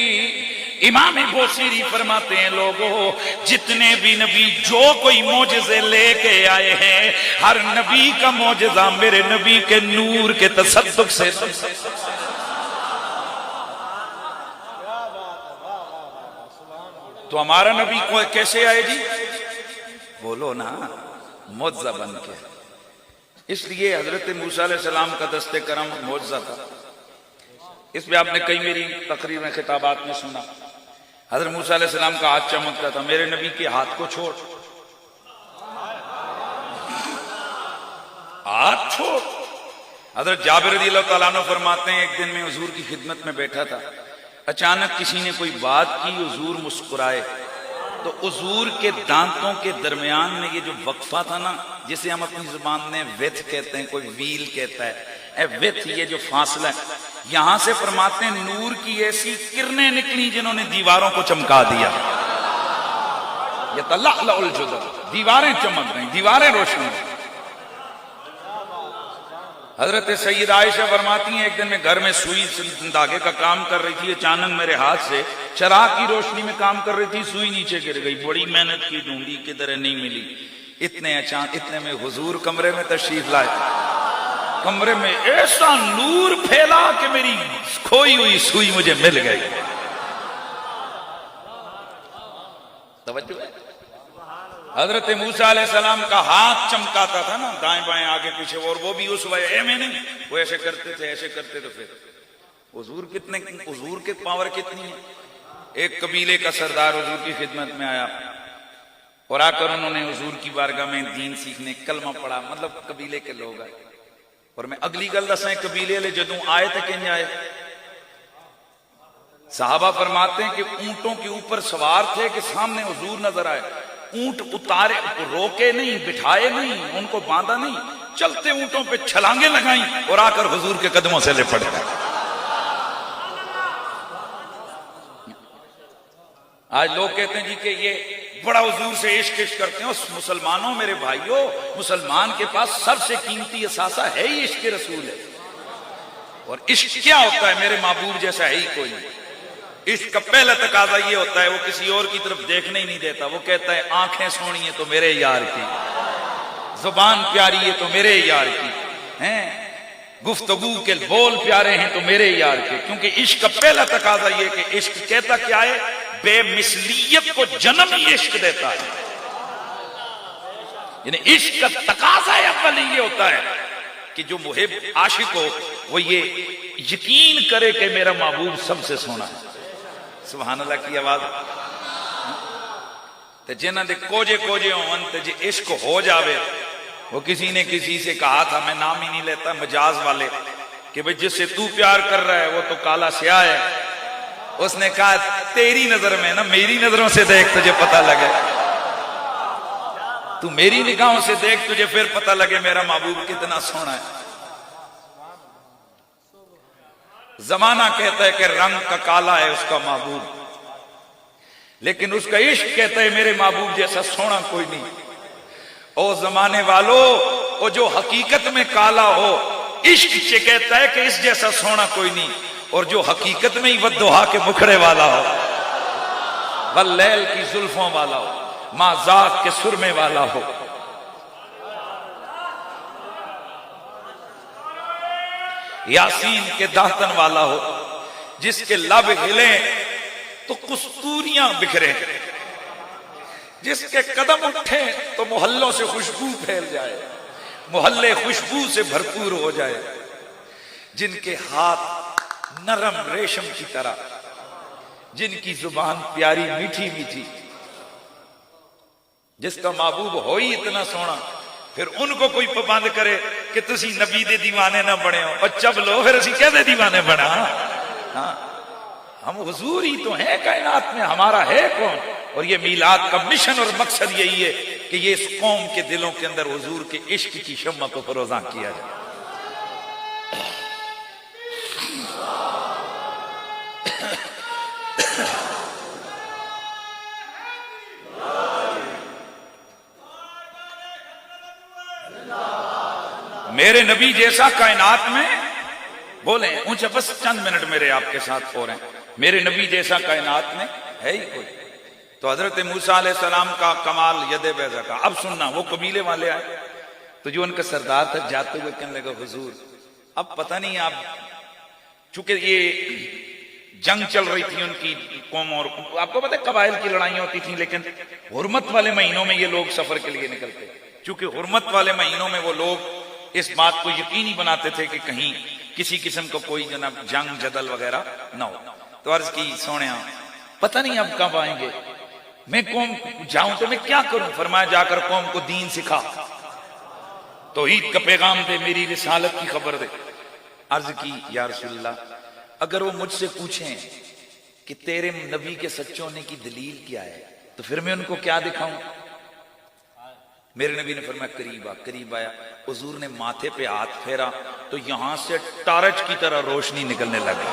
امام بوصیری فرماتے ہیں لوگوں، جتنے بھی نبی جو کوئی معجزے لے کے آئے ہیں، ہر نبی کا معجزہ میرے نبی کے نور کے تصدق سے۔ تو ہمارا نبی کو کیسے آئے جی؟ بولو نا، معجزہ بن کے۔ اس لیے حضرت موسیٰ علیہ السلام کا دست کرم معجزہ تھا۔ اس پہ آپ نے کئی میری تقریر میں خطابات میں سنا، حضرت موسیٰ علیہ السلام کا ہاتھ چمکتا تھا، میرے نبی کے ہاتھ کو چھوڑ، ہاتھ چھوڑ۔ حضرت جابر رضی اللہ تعالیٰ عنہ فرماتے ہیں ایک دن میں حضور کی خدمت میں بیٹھا تھا، اچانک کسی نے کوئی بات کی، حضور مسکرائے، تو حضور کے دانتوں کے درمیان میں یہ جو وقفہ تھا نا، جسے ہم اپنی زبان میں ویتھ کہتے ہیں، کوئی ویل کہتا ہے، اے ویتھ، یہ جو فاصلہ ہے، یہاں سے فرماتے ہیں نور کی ایسی کرنیں نکلی جنہوں نے دیواروں کو چمکا دیا۔ یتلألأ الجدر، دیواریں چمک گئیں، دیواریں روشن ہوئیں۔ حضرت سید عائشہ فرماتی ہیں ایک دن میں گھر میں سوئی دھاگے کا کام کر رہی تھی، اچانک میرے ہاتھ سے چراغ کی روشنی میں کام کر رہی تھی، سوئی نیچے گر گئی، بڑی محنت کی، ڈھونڈی کدھر ہے، نہیں ملی۔ اتنے میں حضور کمرے میں تشریف لائے، کمرے میں ایسا نور پھیلا کہ میری کھوئی ہوئی سوئی مجھے مل گئی۔ توجہ ہے؟ حضرت موسیٰ علیہ السلام کا ہاتھ چمکاتا تھا نا دائیں بائیں آگے پیچھے، اور وہ بھی اس وجہ میں نہیں، وہ ایسے کرتے تھے ایسے کرتے تھے۔ پھر حضور کے پاور کتنی ہے۔ ایک قبیلے کا سردار حضور کی خدمت میں آیا اور آ کر انہوں نے حضور کی بارگاہ میں دین سیکھنے کلمہ پڑھا، مطلب قبیلے کے لوگ آئے، اور میں اگلی گل دسیں قبیلے لے جدوں آئے تو کنج آئے۔ صحابہ فرماتے ہیں کہ اونٹوں کے اوپر سوار تھے کہ سامنے حضور نظر آئے، اونٹ اتارے، روکے نہیں، بٹھائے نہیں، ان کو باندھا نہیں، چلتے اونٹوں پہ چھلانگیں لگائیں اور آ کر حضور کے قدموں سے لپٹ گئے۔ آج لوگ کہتے ہیں جی کہ یہ بڑا حضور سے عشق کرتے ہیں۔ مسلمانوں، میرے بھائیوں، مسلمان کے پاس سب سے قیمتی اثاثہ ہے ہی عشق رسول ہے۔ اور عشق کیا ہوتا ہے؟ میرے محبوب جیسا ہے ہی کوئی نہیں۔ عشق کا پہلا تقاضا یہ ہوتا ہے وہ کسی اور کی طرف دیکھنے ہی نہیں دیتا، وہ کہتا ہے آنکھیں سونی ہے تو میرے یار کی، زبان پیاری ہے تو میرے یار کی، ہیں گفتگو کے بول پیارے ہیں تو میرے یار کے۔ کیونکہ عشق کا پہلا تقاضا یہ کہ عشق کہتا کیا ہے؟ بے مثلیت کو جنم ہی عشق دیتا ہے۔ یعنی عشق کا تقاضا اول یہ ہوتا ہے کہ جو محب عاشق ہو وہ یہ یقین کرے کہ میرا محبوب سب سے سونا ہے۔ سبحان اللہ کی آواز۔ تے جنہاں دے کوجے کوجے ہون تے جے عشق ہو جاوے، وہ کسی نے کسی سے کہا تھا، میں نام ہی نہیں لیتا، مجاز والے، کہ بھئی جس سے تو پیار کر رہا ہے وہ تو کالا سیاہ ہے۔ اس نے کہا تیری نظر میں نا، میری نظروں سے دیکھ تجھے پتہ لگے، تو میری نگاہوں سے دیکھ تجھے پھر پتہ لگے میرا محبوب کتنا سونا ہے۔ زمانہ کہتا ہے کہ رنگ کا کالا ہے اس کا محبوب، لیکن اس کا عشق کہتا ہے میرے محبوب جیسا سونا کوئی نہیں۔ او زمانے والو، او جو حقیقت میں کالا ہو، عشق سے کہتا ہے کہ اس جیسا سونا کوئی نہیں، اور جو حقیقت میں ہی والضحیٰ کے مکھڑے والا ہو، واللیل کی زلفوں والا ہو، ما ذاق کے سرمے والا ہو، یاسین کے دہتن والا ہو، جس کے لب ہلیں تو کستوریاں بکھریں، جس کے قدم اٹھیں تو محلوں سے خوشبو پھیل جائے، محلے خوشبو سے بھرپور ہو جائے، جن کے ہاتھ نرم ریشم کی طرح، جن کی زبان پیاری میٹھی میٹھی، جس کا محبوب ہو ہی اتنا سونا، پھر ان کو کوئی پابند کرے کہ تسی نبی دے دیوانے نہ بنے ہو، اور چب لو پھر اسی کہتے دیوانے بنا۔ ہاں ہم حضور ہی تو ہیں کائنات میں، ہمارا ہے کون؟ اور یہ میلاد کا مشن اور مقصد یہی ہے کہ یہ اس قوم کے دلوں کے اندر حضور کے عشق کی شمع کو فروزاں کیا جائے۔ میرے نبی جیسا کائنات میں، بولیں اونچا، بس چند منٹ میرے آپ کے ساتھ ہو رہے ہیں، میرے نبی جیسا کائنات میں ہے ہی کوئی۔ تو حضرت موسیٰ علیہ السلام کا کمال ید بیضا کا۔ اب سننا، وہ قبیلے والے آئے تو جو ان کا سردار تھا جاتے ہوئے کہنے لگا حضور اب پتہ نہیں، آپ چونکہ یہ جنگ چل رہی تھی ان کی قوم، اور آپ کو پتہ ہے قبائل کی لڑائیاں ہوتی تھیں، لیکن حرمت والے مہینوں میں یہ لوگ سفر کے لیے نکلتے، چونکہ حرمت والے مہینوں میں وہ لوگ اس بات کو یقینی بناتے تھے کہ کہیں کسی قسم کو کوئی جناب جنگ جدل وغیرہ نہ ہو۔ تو عرض کی سونیا پتہ نہیں اب کب آئیں گے، میں قوم جاؤں تو میں کیا کروں؟ فرمایا جا کر قوم کو دین سکھا، توحید کا پیغام دے، میری رسالت کی خبر دے۔ عرض کی یا رسول اللہ اگر وہ مجھ سے پوچھیں کہ تیرے نبی کے سچ ہونے کی دلیل کیا ہے تو پھر میں ان کو کیا دکھاؤں؟ میرے نبی نے فرمایا قریب آیا، حضور نے ماتھے پہ ہاتھ پھیرا تو یہاں سے ٹارچ کی طرح روشنی نکلنے لگی۔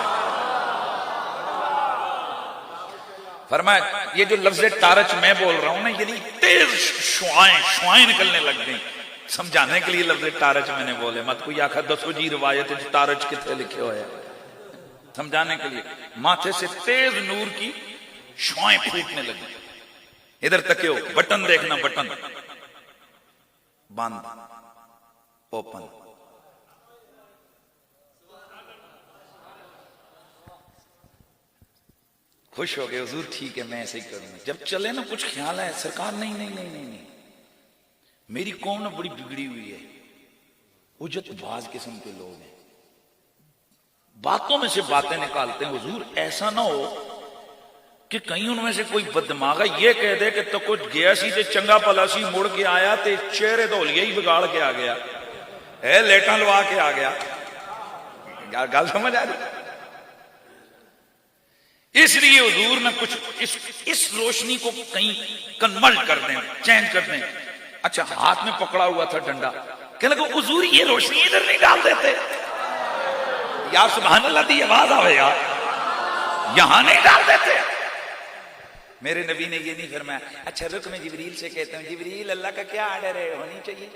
فرمایا یہ جو لفظ ٹارچ میں بول رہا ہوں نا، یعنی تیز شعائیں نکلنے لگ گئیں، سمجھانے کے لیے لفظ ٹارچ میں نے بولے، مت کوئی آخر دسو جی روایت ٹارچ کتنے لکھے ہوئے ہیں، سمجھانے کے لیے۔ ماتھے سے تیز نور کی شعائیں پھوٹنے لگی، ادھر تک ہو، بٹن دیکھنا، بٹن بند، اوپن۔ خوش ہو گئے، حضور ٹھیک ہے میں ایسے ہی کروں گا۔ جب چلے نا کچھ خیال ہے سرکار نہیں نہیں نہیں نہیں نہیں، میری قوم نا بڑی بگڑی ہوئی ہے، اجت باز قسم کے لوگ ہیں، باتوں میں سے باتیں نکالتے ہیں۔ حضور ایسا نہ ہو کہ کہیں ان میں سے کوئی بدماغا یہ کہہ دے کہ تو کچھ گیا سی تے چنگا پلا سی، مڑ کے آیا تے چہرے دھولیا ہی بگاڑ کے آ گیا، اے لیٹاں لوا کے آ گیا۔ گل سمجھ آ رہی؟ اس لیے حضور نے کچھ اس روشنی کو کہیں کنورٹ کر دیں، چینج کر دیں۔ اچھا ہاتھ میں پکڑا ہوا تھا ڈنڈا، کہنے لگا حضور یہ روشنی ادھر نہیں ڈال دیتے؟ یا سبحان اللہ دی آواز آوے یار، یہاں نہیں ڈال دیتے؟ میرے نبی نے یہ نہیں فرمایا اچھا رک میں جبریل سے کہتا ہوں جبریل اللہ کا کیا آرڈر ہے، ہونی چاہیے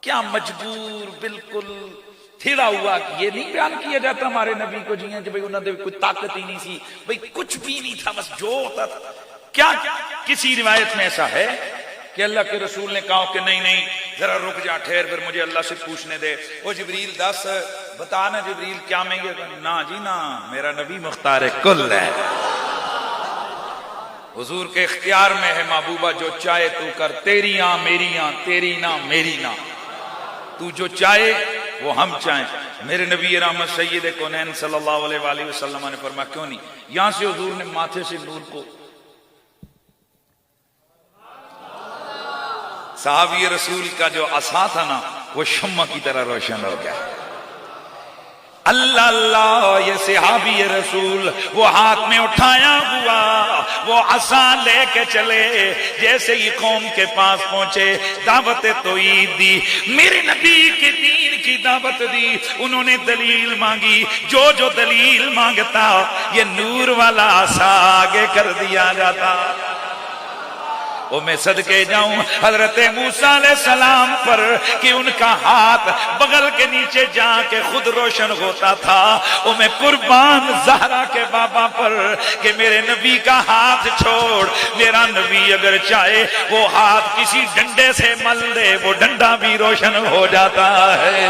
کیا؟ مجبور بالکل تھیڑا ہوا کہ یہ نہیں بیان کیا جاتا ہمارے نبی کو جی ہیں کہ بھئی انہوں نے کوئی طاقت ہی نہیں سی، بھئی کچھ بھی نہیں تھا، بس جو ہوتا تھا۔ کیا کسی روایت میں ایسا ہے کہ اللہ کے رسول نے کہا کہ نہیں نہیں ذرا رک جا، ٹھہر، پھر مجھے اللہ سے پوچھنے دے، وہ جبریل دس بتا نا جبریل کیا میں یہ؟ نا جی نا، میرا نبی مختار کل ہے، حضور کے اختیار میں ہے محبوبہ، جو چاہے تو کر، تیری آں میری آں، تیری نہ میری نہ، تو جو چاہے وہ ہم چاہیں۔ میرے نبی رحمت سید کونین صلی اللہ علیہ وآلہ وسلم نے فرمایا کیوں نہیں؟ یہاں سے حضور نے ماتھے سے نور کو، صحابی رسول کا جو عصا تھا نا وہ شمع کی طرح روشن ہو گیا۔ اللہ اللہ، یہ صحابی رسول وہ ہاتھ میں اٹھایا ہوا وہ عصا لے کے چلے، جیسے ہی قوم کے پاس پہنچے دعوت توحید دی، میرے نبی کے دین کی دعوت دی، انہوں نے دلیل مانگی، جو جو دلیل مانگتا یہ نور والا عصا آگے کر دیا جاتا۔ وہ میں صدقے جاؤں حضرت موسیٰ علیہ السلام پر کہ ان کا ہاتھ بغل کے نیچے جا کے خود روشن ہوتا تھا، وہ میں قربان زہرا کے بابا پر کہ میرے نبی کا ہاتھ چھوڑ، میرا نبی اگر چاہے وہ ہاتھ کسی ڈنڈے سے مل دے، وہ ڈنڈا بھی روشن ہو جاتا ہے۔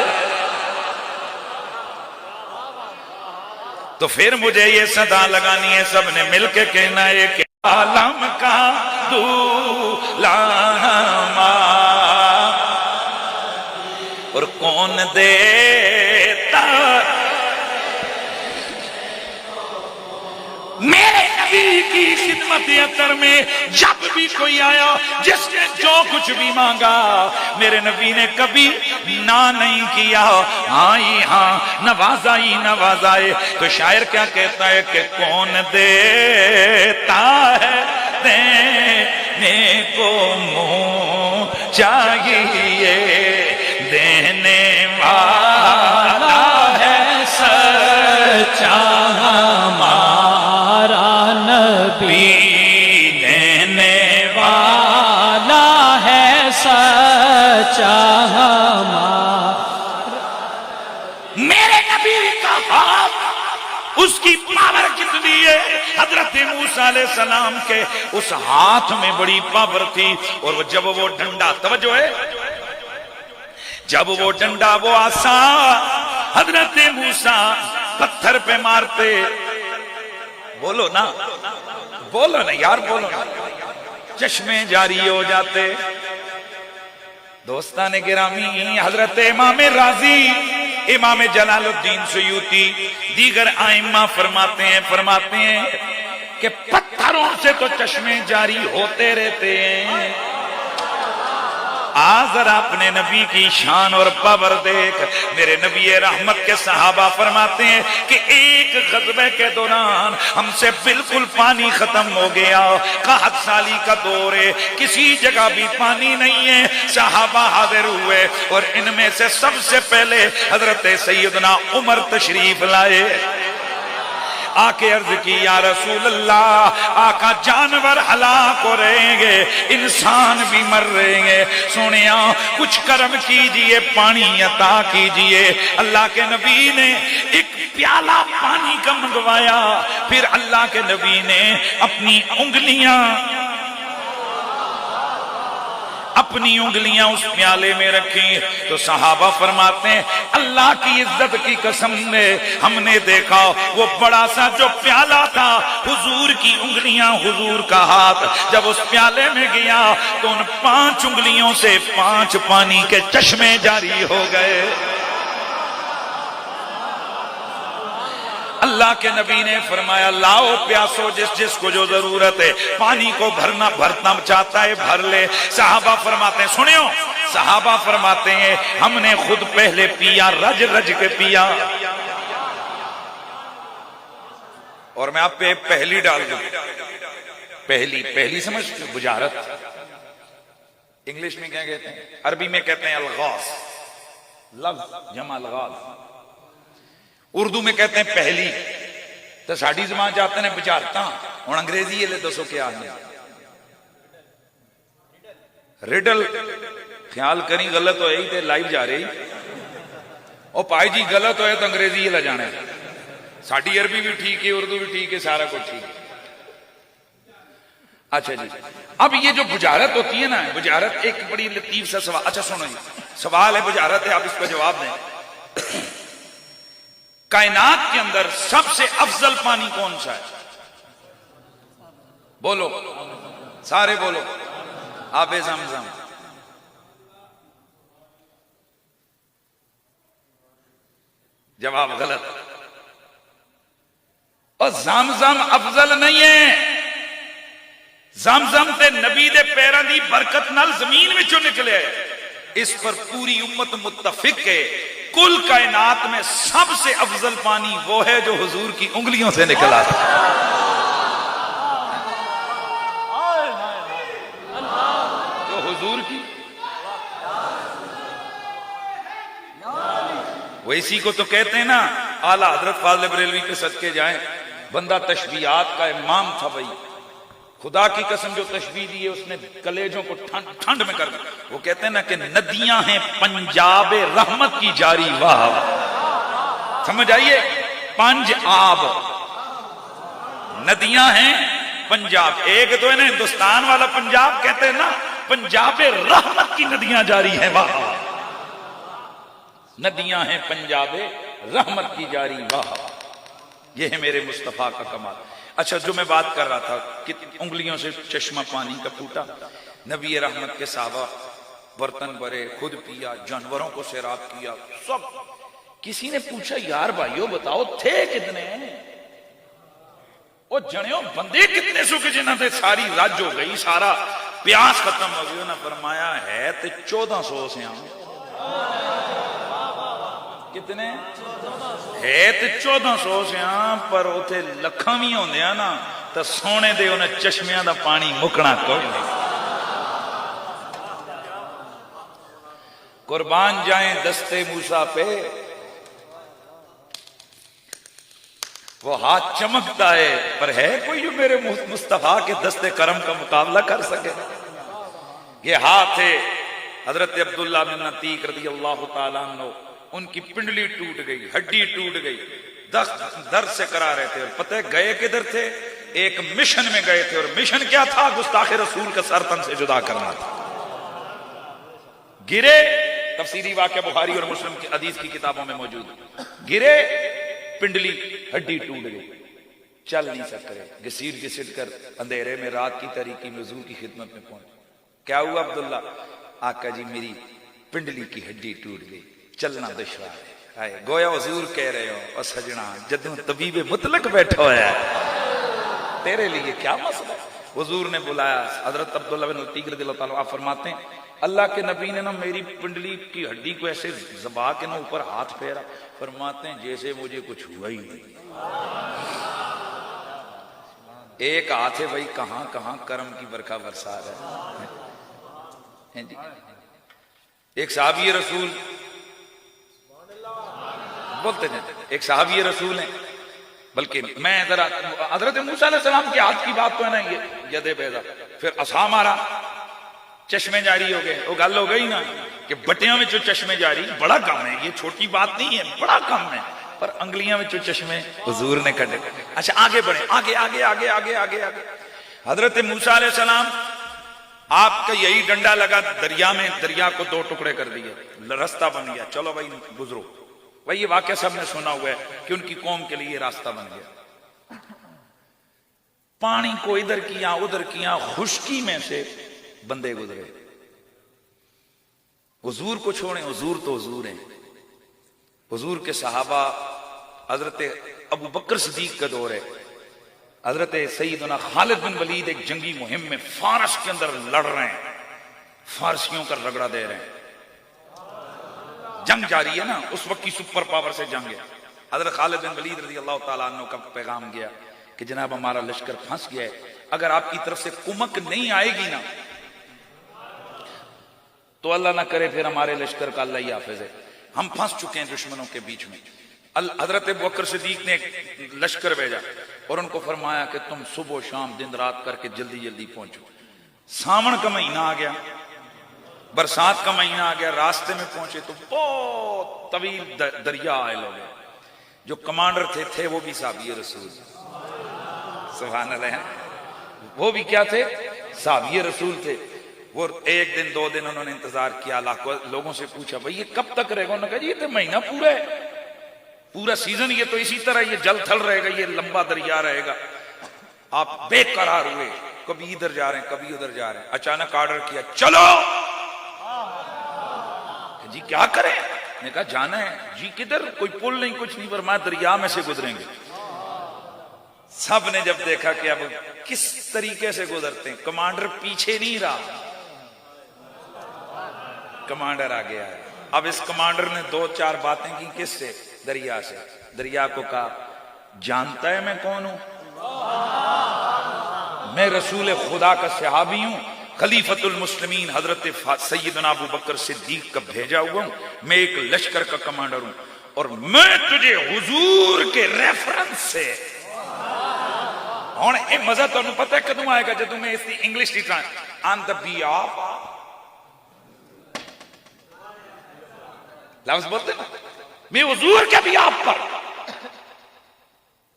تو پھر مجھے یہ صدا لگانی ہے، سب نے مل کے کہنا ہے کہ عالم کا دولہا اور کون دیتا میرے نبی کی خدمت اطہر میں جب بھی کوئی آیا جس نے جو کچھ بھی مانگا میرے نبی نے کبھی نہ نہیں کیا، ہاں ہی ہاں، نوازا ہی نوازائے۔ تو شاعر کیا کہتا ہے کہ کون دیتا ہے دینے کو منہ چاہیے، دینے والا ہے سچا ہمارا نبی، دینے والا ہے سچا ہمارا۔ میرے نبی کا ہاتھ، اس کی پاور کتنی ہے؟ حضرت موسیٰ علیہ السلام کے اس ہاتھ میں بڑی پاور تھی، اور جب وہ ڈنڈا، توجہ ہے، جب وہ ڈنڈا وہ عصا حضرت موسیٰ پتھر پہ مارتے، بولو نا، بولو نا یار، بولو نا، چشمے جاری ہو جاتے۔ دوستان گرامی، حضرت امام رازی، امام جلال الدین سیوطی، دیگر ائمہ فرماتے ہیں کہ پتھروں سے تو چشمے جاری ہوتے رہتے ہیں، ذرا اپنے نبی کی شان اور پاور دیکھ۔ میرے نبی رحمت کے صحابہ فرماتے ہیں کہ ایک غزوے کے دوران ہم سے بالکل پانی ختم ہو گیا، قحط سالی کا دور ہے، کسی جگہ بھی پانی نہیں ہے، صحابہ حاضر ہوئے اور ان میں سے سب سے پہلے حضرت سیدنا عمر تشریف لائے۔ آکے عرض کی یا رسول اللہ، آقا جانور ہلاک ہو رہے گے، انسان بھی مر رہے گے، سونیا کچھ کرم کیجئے، پانی عطا کیجئے۔ اللہ کے نبی نے ایک پیالہ پانی کا منگوایا، پھر اللہ کے نبی نے اپنی انگلیاں اس پیالے میں رکھی تو صحابہ فرماتے ہیں اللہ کی عزت کی قسم نے ہم نے دیکھا وہ بڑا سا جو پیالہ تھا، حضور کی انگلیاں، حضور کا ہاتھ جب اس پیالے میں گیا تو ان 5 انگلیوں سے 5 پانی کے چشمے جاری ہو گئے۔ اللہ کے نبی نے فرمایا لاؤ پیاسو، جس جس کو جو ضرورت ہے پانی کو بھرنا چاہتا ہے بھر لے۔ صحابہ فرماتے ہیں، سنیو، صحابہ فرماتے ہیں ہم نے خود پہلے پیا، رج رج کے پیا۔ اور میں آپ پہ پہلی ڈال دوں، پہلی سمجھ بجارت، انگلش میں کیا کہتے ہیں، عربی میں کہتے ہیں الغاز، لفظ جمع الغاز، اردو میں کہتے ہیں پہلی، تو ساڑھی زبان جاتے ہیں بجارتا، اور انگریزی یہ لے دسو کیا ہے، ریڈل، خیال کریں غلط ہوئے ہی تے لائیو جا رہی، اور پائی جی غلط ہوئے تو انگریزی یہ لے جانے، ساڑھی عربی بھی ٹھیک ہے، اردو بھی ٹھیک ہے، سارا کچھ ٹھیک ہے۔ اچھا جی، اب یہ جو بجارت ہوتی ہے نا، بجارت ایک بڑی لطیف سا سوال، اچھا سنو جی، سوال ہے بجارت ہے، آپ اس کا جواب دیں۔ کائنات کے اندر سب سے افضل پانی کون سا ہے؟ بولو، سارے بولو، آب زمزم۔ جواب غلط، اور زمزم افضل نہیں ہے، زمزم تے نبی دے پیران دی برکت نال زمین وچوں نکلے، اس پر پوری امت متفق ہے، کل کائنات میں سب سے افضل پانی وہ ہے جو حضور کی انگلیوں سے نکلا تھا۔ جو حضور کی، وہ اسی کو تو کہتے ہیں نا، اعلیٰ حضرت فاضل بریلوی کے صدقے جائیں، بندہ تشبیہات کا امام تھا بھائی، خدا کی قسم جو تشبیہ دی ہے اس نے کلیجوں کو ٹھنڈ میں کر دیا۔ وہ کہتے ہیں نا کہ ندیاں ہیں پنجاب رحمت کی جاری، واہ، سمجھ آئیے، پنج آب، ندیاں ہیں پنجاب، ایک تو ہے نا ہندوستان والا پنجاب کہتے ہیں نا، پنجاب رحمت کی ندیاں جاری ہیں، واہ، ندیاں ہیں پنجاب رحمت کی جاری، واہ، یہ ہے میرے مصطفیٰ کا کمال۔ اچھا، جو میں بات کر رہا تھا کہ انگلیوں سے چشمہ پانی کا پھوٹا، نبی رحمت کے صحابہ برتن بھرے، خود پیا، جانوروں کو سیراب کیا، سب۔ کسی نے پوچھا یار بھائیو بتاؤ تھے کتنے ہیں؟ وہ جنیوں بندے کتنے سو کے جنہاں تے ساری رج ہو گئی، سارا پیاس ختم ہو گئی، انہوں نے فرمایا ہے تے 1400 سے ہم۔ کتنے ہے تے 1400 سے ہاں، پر اوتھے لکھاں بھی ہوندے ہیں نا تو سونے دے انہیں چشمیاں دا پانی مکنا کوئی نہیں۔ قربان جائیں دستے موسیٰ پہ، وہ ہاتھ چمکتا ہے، پر ہے کوئی جو میرے مصطفیٰ کے دستے کرم کا مقابلہ کر سکے؟ یہ ہاتھ ہے حضرت عبداللہ بن عتیق رضی اللہ تعالیٰ عنہ، ان کی پنڈلی ٹوٹ گئی، ہڈی ٹوٹ گئی، درد سے کرا رہے تھے، اور پتہ ہے گئے کدھر تھے؟ ایک مشن میں گئے تھے، اور مشن کیا تھا؟ گستاخ رسول کا سر تن سے جدا کرنا تھا۔ گرے، تفسیری واقعہ بخاری اور مسلم کی حدیث کی کتابوں میں موجود، گرے، پنڈلی ہڈی ٹوٹ گئی، چل نہیں سکتے، گھسیٹ گھسیٹ کر اندھیرے میں رات کی تاریکی میں حضور کی خدمت میں پہنچے۔ کیا ہوا عبداللہ؟ آقا جی میری پنڈلی کی ہڈی ٹوٹ گئی، چلنا دشوار ہے۔ گویا حضور کہہ رہے ہو اور سجنا جدوں طبیب مطلق بیٹھا ہوا ہے تیرے لیے کیا مسئلہ ہے؟ حضور نے بلایا حضرت عبداللہ بن عتیق رضی اللہ تعالیٰ، آپ فرماتے ہیں اللہ کے نبی نے نا میری پنڈلی کی ہڈی کو ایسے زبا کے نا اوپر ہاتھ پھیرا، فرماتے ہیں جیسے مجھے کچھ ہوا ہی نہیں۔ ایک ہاتھ ہے بھائی، کہاں کہاں کرم کی برکھا برسا رہا ہے جی۔ ایک صحابی رسول بولتے ہیں، ایک صحابی رسول ہیں، بلکہ میں ذرا حضرت موسیٰ علیہ السلام کے ہاتھ کی بات تو ہے نا، یہ ید بیضا، پھر عصا مارا چشمے جاری ہو گئے. وہ گل ہو گئی نا کہ بٹیاں میں چشمے جاری، بڑا کم ہے، یہ چھوٹی بات نہیں ہے، بڑا کم ہے، پر انگلیاں میں چشمے حضور نے کھڑے. اچھا آگے بڑھیں، آگے آگے آگے آگے آگے آگے. حضرت موسیٰ علیہ السلام آپ کا یہی ڈنڈا لگا دریا میں، دریا کو دو ٹکڑے کر دیا، راستہ بن گیا، چلو بھائی گزرو. بھائی یہ واقعہ سب نے سنا ہوا ہے کہ ان کی قوم کے لیے راستہ بن گیا. پانی کو ادھر کیا ادھر کیا، خشکی میں سے بندے گزرے. حضور کو چھوڑیں، حضور تو حضور ہیں. حضور کے صحابہ، حضرت ابو بکر صدیق کا دور ہے، حضرت سیدنا خالد بن ولید ایک جنگی مہم میں فارس کے اندر لڑ رہے ہیں، فارسیوں کا رگڑا دے رہے ہیں. جنگ جاری ہے نا، اس وقت کی سپر پاور سے جنگ ہے. حضرت خالد بن ولید رضی اللہ تعالیٰ عنہ کا پیغام گیا کہ جناب ہمارا لشکر پھنس گیا ہے، اگر آپ کی طرف سے کمک نہیں آئے گی نا تو اللہ نہ کرے پھر ہمارے لشکر کا اللہ ہی حافظ ہے، ہم پھنس چکے ہیں دشمنوں کے بیچ میں. حضرت ابو بکر صدیق نے ایک لشکر بھیجا اور ان کو فرمایا کہ تم صبح و شام دن رات کر کے جلدی جلدی پہنچو. ساون کا مہینہ آ گیا، برسات کا مہینہ آ گیا، راستے میں پہنچے تو بہت طویل دریا آئل ہو گیا. جو کمانڈر تھے وہ بھی صحابی رسول، سبحان اللہ، وہ بھی کیا تھے؟ صحابی رسول تھے. وہ ایک دن دو دن انہوں نے انتظار کیا، لوگوں سے پوچھا بھئی یہ کب تک رہے گا؟ انہوں نے کہا جی یہ تو مہینہ پورا ہے، پورا سیزن یہ تو اسی طرح یہ جل تھل رہے گا، یہ لمبا دریا رہے گا. آپ بے قرار ہوئے، کبھی ادھر جا رہے ہیں کبھی ادھر جا رہے ہیں. اچانک آرڈر کیا چلو. جی کیا کریں؟ نے کہا جانا ہے. جی کدھر؟ کوئی پل نہیں کچھ نہیں، فرمایا دریا میں سے گزریں گے. سب نے جب دیکھا کہ اب کس طریقے سے گزرتے ہیں، کمانڈر پیچھے نہیں رہا، کمانڈر آگے آیا. اب اس کمانڈر نے دو چار باتیں کی، کس سے؟ دریا سے. دریا کو کہا جانتا ہے میں کون ہوں؟ میں رسول خدا کا صحابی ہوں، خلیفۃ المسلمین حضرت سیدنا ابو بکر صدیق کا بھیجا ہوا ہوں، میں ایک لشکر کا کمانڈر ہوں، اور میں تجھے حضور کے ریفرنس سے. اور یہ مزہ تو انہوں پتہ ہے کدوں آئے گا جب میں اس کی انگلش کی آن دا بی آف لفظ بولتے نا، میں حضور کے بھی آپ پر،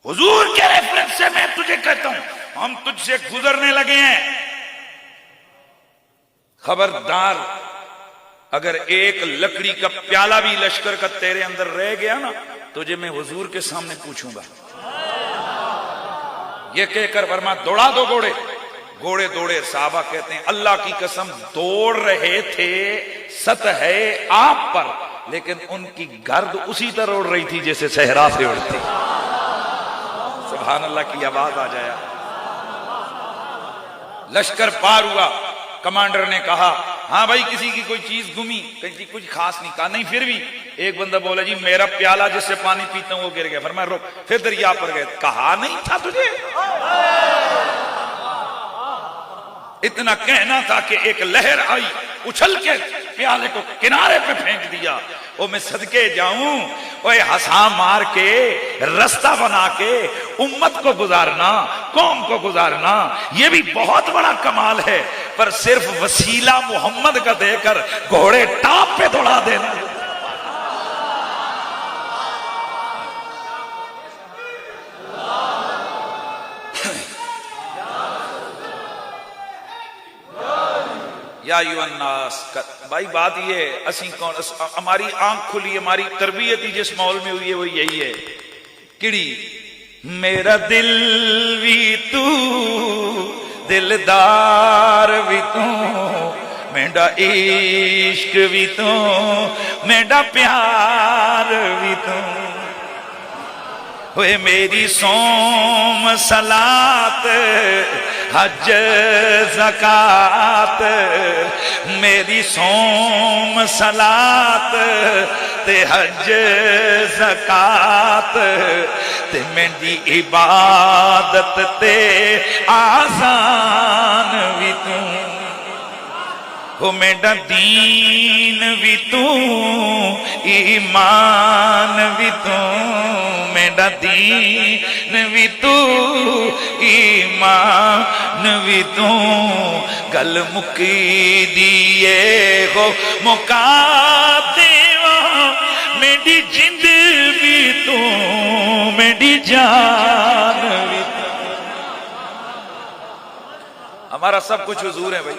حضور کے ریفرنس سے میں تجھے کہتا ہوں ہم تجھ سے گزرنے لگے ہیں. خبردار اگر ایک لکڑی کا پیالہ بھی لشکر کا تیرے اندر رہ گیا نا تجھے میں حضور کے سامنے پوچھوں گا. یہ کہہ کر فرما دوڑا دو گھوڑے. گھوڑے دوڑے. صحابہ کہتے ہیں اللہ کی قسم دوڑ رہے تھے سطح آپ پر، لیکن ان کی گرد اسی طرح اڑ رہی تھی جیسے صحرا سے اڑتی. سبحان اللہ کی آواز آ جائے. لشکر پار ہوا. کمانڈر نے کہا ہاں بھائی کسی کی کوئی چیز گمی؟ کہیں کچھ خاص نہیں. کہا نہیں پھر بھی. ایک بندہ بولا جی میرا پیالہ جس سے پانی پیتا ہوں وہ گر گیا. فرمایا رک. پھر دریا پر گئے. کہا نہیں تھا تجھے؟ اتنا کہنا تھا کہ ایک لہر آئی اچھل کے پیالے کو کنارے پہ پھینک دیا. او میں صدقے جاؤں، اوے ہسا مار کے رستہ بنا کے امت کو گزارنا، قوم کو گزارنا، یہ بھی بہت بڑا کمال ہے. پر صرف وسیلہ محمد کا دے کر گھوڑے ٹاپ پہ دوڑا دینا. یا ایھا الناس. بھائی بات یہ ہے اسی کون، ہماری آنکھ کھلی، ہماری تربیت ہی جس ماحول میں ہوئی ہے وہ یہی ہے. کڑی میرا دل بھی تو دلدار بھی تو، میرا عشق بھی تو، میرا پیار بھی تو، ہوئے میری صوم صلات حج زکات، میری صوم صلات تے حج زکات تے میری عبادت تے آسان بھی تو، ہو میرا دین بھی تو، ایمان بھی تو، میرا دین بھی تو ایمان بھی تو گل مکی دیے ہو مکا دیوا میری جند بھی تو میری جان بھی تو ہمارا سب کچھ حضور ہے بھائی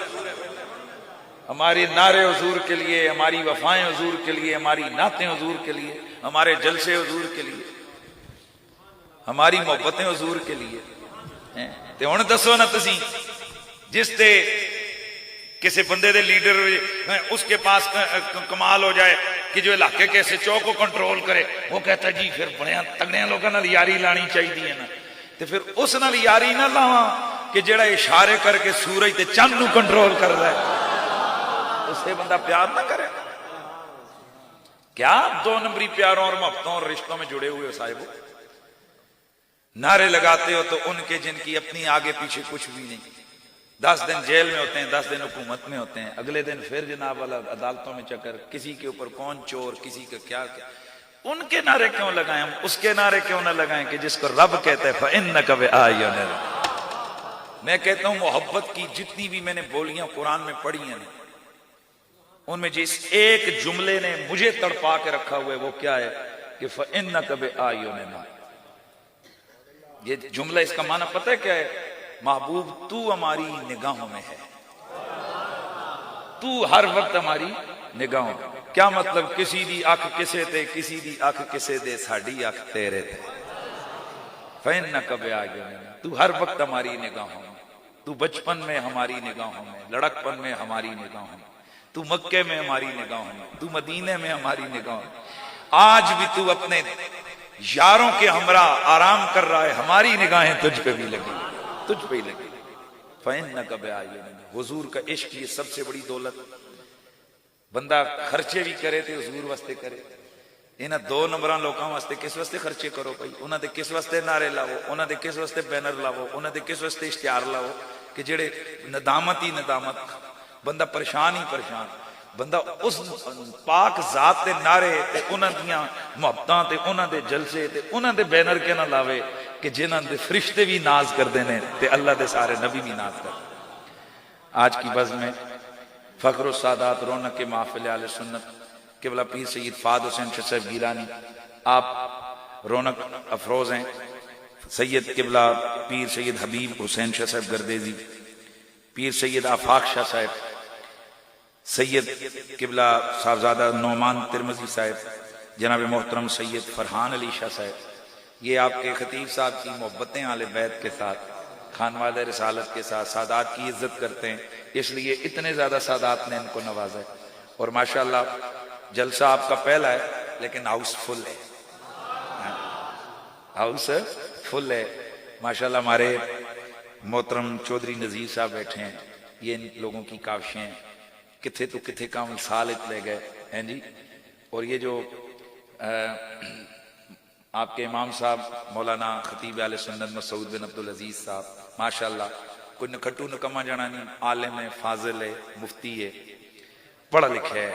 ہمارے نعرے حضور کے لیے ہماری وفائیں حضور کے لیے ہماری نعتیں حضور کے لیے ہمارے جلسے حضور کے لیے ہماری محبتیں حضور کے لیے تے ہن دسو نا تسی جس تے کسی بندے دے لیڈر اس کے پاس کمال ہو جائے کہ جو علاقے کے ایسے چوک کو کنٹرول کرے وہ کہتا ہے جی پھر بڑے تگڑے لوگوں نال یاری لانی چاہیے نا تے پھر اس نال یاری نہ لاواں کہ جڑا اشارے کر کے سورج تے چند نو کنٹرول کردا ہے اس سے بندہ پیار نہ کرے کیا دو نمبری پیاروں اور محبتوں اور رشتوں میں جڑے ہوئے صاحب نعرے لگاتے ہو تو ان کے جن کی اپنی آگے پیچھے کچھ بھی نہیں 10 دن جیل میں ہوتے ہیں 10 دن حکومت میں ہوتے ہیں اگلے دن پھر جناب والا عدالتوں میں چکر کسی کے اوپر کون چور کسی کا کیا ان کے نعرے کیوں لگائیں ہم اس کے نعرے کیوں نہ لگائیں کہ جس کو رب کہتا ہے فَإِنَّكَ بِآيُنِنَا میں کہتا ہوں محبت کی جتنی بھی میں نے بولیاں قرآن میں پڑھی ہیں ان میں جس ایک جملے نے مجھے تڑپا کے رکھا ہوا ہے وہ کیا ہے کہ فَإِنَّكَ بِآيُنِنَا یہ جملہ اس کا معنی پتہ ہے کیا ہے محبوب تو ہماری نگاہوں میں ہے تو ہر وقت ہماری نگاہوں میں کیا مطلب کسی دی آنکھ کسے تے کسی دی آنکھ کسے دے ساڑی آنکھ تیرے تے فَإِنَّكَ بِآيُنِنَا تو ہر وقت ہماری نگاہوں میں تو بچپن میں ہماری نگاہوں میں لڑکپن میں ہماری نگاہوں میں تو مکے میں ہماری نگاہوں میں تو مدینے میں ہماری نگاہوں میں آج بھی تو اپنے یاروں کے ہمراہ آرام کر رہا ہے ہماری نگاہیں تجھ پہ بھی لگی تجھ پہ ہی لگی فَإِنَّكَ بِآيُنِنَا حضور کا عشق یہ سب سے بڑی دولت بندہ خرچے بھی کرے تے حضور واسطے کرے انہاں 2 نمبراں لوکاں واسطے کس واسطے خرچے کرو بھائی انہاں دے کس واسطے نعرے لاؤ انہاں دے کس واسطے بینر لاؤ انہاں دے کس واسطے اشتہار لاؤ کہ جڑے ندامت ہی ندامت بندہ پریشان ہی پریشان بندہ اس پاک ذات دے نعرے تے انہاں دیاں محبتاں تے انہاں دے جلسے تے انہاں دے بینر کے نہ لاوے کہ جنہاں دے فرشتے بھی ناز کر دینے تے اللہ دے سارے نبی بھی ناز کر آج کی بزم میں فخر السادات رونق محفل اہل سنت قبلہ پیر سید فہد حسین شاہ صاحب گیلانی آپ رونق افروز ہیں سید قبلہ پیر سید حبیب حسین شاہ صاحب گردیزی پیر سید آفاق شاہ صاحب سید قبلہ صاحبزادہ نعمان ترمذی صاحب جناب محترم سید فرحان علی شاہ صاحب یہ آپ کے خطیب صاحب کی محبتیں اہل بیت کے ساتھ خانوادہ رسالت کے ساتھ سادات کی عزت کرتے ہیں اس لیے اتنے زیادہ سادات نے ان کو نوازا ہے اور ماشاءاللہ جلسہ آپ کا پہلا ہے لیکن ہاؤس فل ہے ہاؤس فل ہے ماشاءاللہ ہمارے محترم چودھری نذیر صاحب بیٹھے ہیں یہ ان لوگوں کی کاوشیں ہیں کتھے تو کتھے کا مثال لے گئے ہیں جی اور یہ جو آپ کے امام صاحب مولانا خطیب اہل سنت مسعود بن عبدالعزیز صاحب ماشاءاللہ کوئی نکھٹو نکما جانا نہیں عالم ہے فاضل ہے مفتی ہے پڑھا لکھا ہے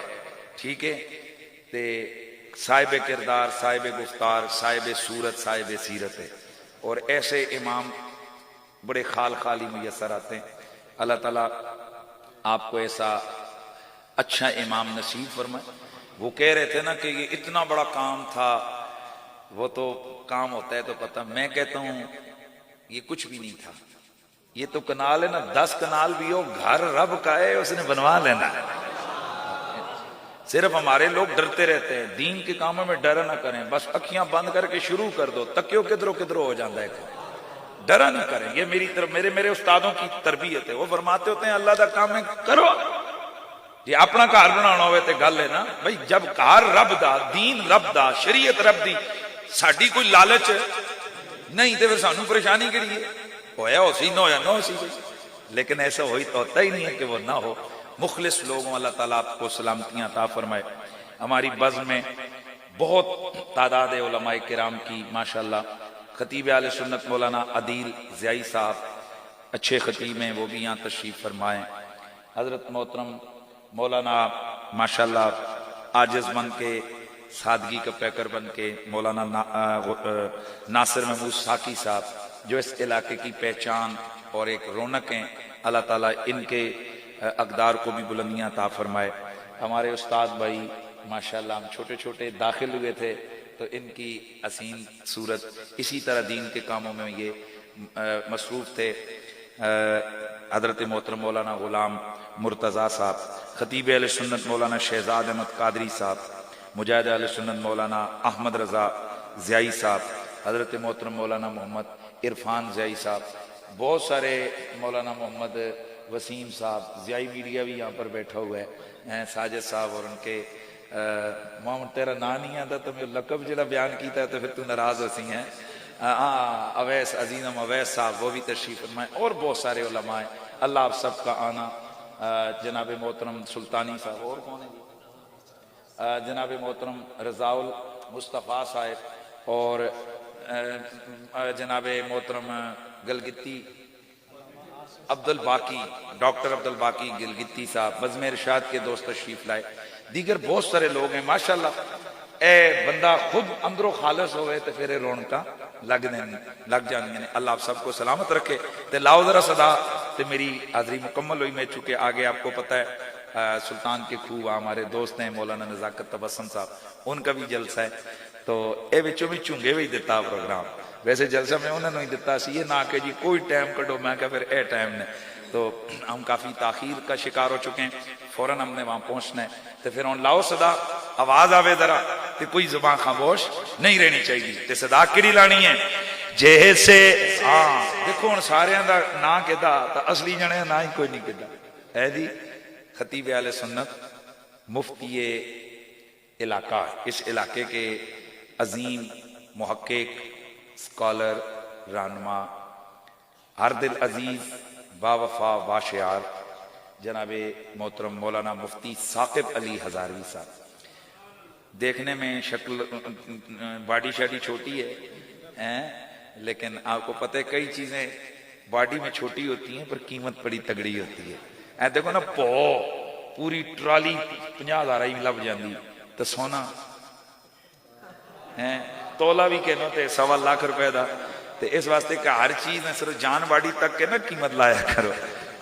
ٹھیک ہے تے صاحب کردار صاحب گفتار صاحب صورت صاحب سیرت ہے اور ایسے امام بڑے خال خالی میسر آتے ہیں اللہ تعالیٰ آپ کو ایسا اچھا امام نصیب فرمائے وہ کہہ رہے تھے نا کہ یہ اتنا بڑا کام تھا وہ تو کام ہوتا ہے تو پتہ میں کہتا ہوں یہ کچھ بھی نہیں تھا یہ تو کنال ہے نا 10 کنال بھی ہو گھر رب کا ہے اس نے بنوا لینا ہے صرف ہمارے لوگ ڈرتے رہتے ہیں دین کے کاموں میں ڈر نہ کریں بس اکھیاں بند کر کے شروع کر دو تکیو کدھروں کدھروں ہو جاتا ہے ڈرا نہیں کریں یہ میری طرف میرے استادوں کی تربیت ہے وہ فرماتے ہوتے ہیں اللہ دا کام ہے کرو یہ اپنا گھر بنانا ہوئے تے گل ہے نا بھائی جب گھر رب دا دین رب دا شریعت رب دی ساڈی کوئی لالچ نہیں تے پھر سانو پریشانی کیڑی ہے ہویا ہو سی نہ ہویا نہ ہو سی لیکن ایسا ہوئی تو ہوتا ہی نہیں ہے کہ وہ نہ ہو مخلص لوگوں اللہ تعالیٰ آپ کو سلامتیاں عطا فرمائے ہماری بزم میں بہت تعداد علماء کرام کی ماشاءاللہ خطیب اہل سنت مولانا عدیل زیائی صاحب اچھے خطیب ہیں وہ بھی یہاں تشریف فرمائیں حضرت محترم مولانا ماشاءاللہ عاجز من کے سادگی کا پیکر بن کے مولانا ناصر محمود ساکی صاحب جو اس علاقے کی پہچان اور ایک رونق ہیں، اللہ تعالیٰ ان کے اقدار کو بھی بلندیاں عطا فرمائے۔ ہمارے استاد بھائی ماشاءاللہ ہم چھوٹے چھوٹے داخل ہوئے تھے تو ان کی حسین صورت اسی طرح دین کے کاموں میں یہ مصروف تھے۔ حضرت محترم مولانا غلام مرتضیٰ صاحب، خطیب اہل سنت مولانا شہزاد احمد قادری صاحب، مجاہد اہل سنت مولانا احمد رضا ضیائی صاحب، حضرت محترم مولانا محمد عرفان ضیائی صاحب، بہت سارے مولانا محمد وسیم صاحب، ضیائی میڈیا بھی یہاں پر بیٹھا ہوا ہے، ساجد صاحب اور ان کے محمد تیرا نام نہیں آتا تو میں لقب جڑا بیان کیتا ہے تو پھر تو ناراض ہوتی ہیں، اویس عزیزم اویس صاحب وہ بھی تشریف فرمائے، اور بہت سارے علماء ہیں۔ اللہ آپ سب کا آنا، جناب محترم سلطانی صاحب، اور کون ہے جناب محترم رضا المصطفیٰ صاحب، اور جناب محترم گلگتی عبد الباقی، ڈاکٹر عبد الباقی گلگتی صاحب، بزم ارشاد کے دوست تشریف لائے، دیگر بہت سارے لوگ ہیں ماشاءاللہ۔ اے بندہ خود اندر و خالص ہوئے تو پھر رونقاں لگ جاندی ہیں۔ اللہ آپ سب کو سلامت رکھے۔ تے لاؤ ذرا صدا، تے میری حاضری مکمل ہوئی، میں چونکہ آگے آپ کو پتہ ہے سلطان کے خوہ ہمارے دوست ہیں مولانا نزاکت تبسم صاحب، ان کا بھی جلسہ ہے، تو اے بچوں بھی چونگے بھی دیتا پروگرام، ویسے جلسہ میں انہوں نے دیتا سی، یہ نہ کہ جی کوئی ٹائم کٹو، میں کہا پھر اے ٹائم نے، تو ہم کافی تاخیر کا شکار ہو چکے ہیں، فوراً ہم نے وہاں پہنچنا ہے، تو پھر ہن لاؤ صدا، آواز آوے ذرا، تے کوئی زبان خاموش نہیں رہنی چاہیے، تے صدا کیڑی لانی ہے جیسے دیکھو ہن سارے دا نا کہدا تا اصلی جنے نا ہی کوئی نہیں کہدا ہے جی۔ خطیب اہل سنت، مفتی علاقہ، اس علاقے کے عظیم محقق، اسکالر، رہنما، ہر دل عزیز، با وفا، با شعار، جناب محترم مولانا مفتی ثاقب علی ہزاروی صاحب۔ دیکھنے میں شکل باڈی شاڈی چھوٹی ہے، لیکن آپ کو پتہ ہے کئی چیزیں باڈی میں چھوٹی ہوتی ہیں پر قیمت بڑی تگڑی ہوتی ہے۔ اے دیکھو نا پوری ٹرالی 50,000 ہی لب جاندی تو سونا تولا بھی کہنا تے 1.25 لاکھ روپے دا، تے اس واسطے کہ ہر چیز نے صرف جان باڈی تک کے نا قیمت لایا کرو۔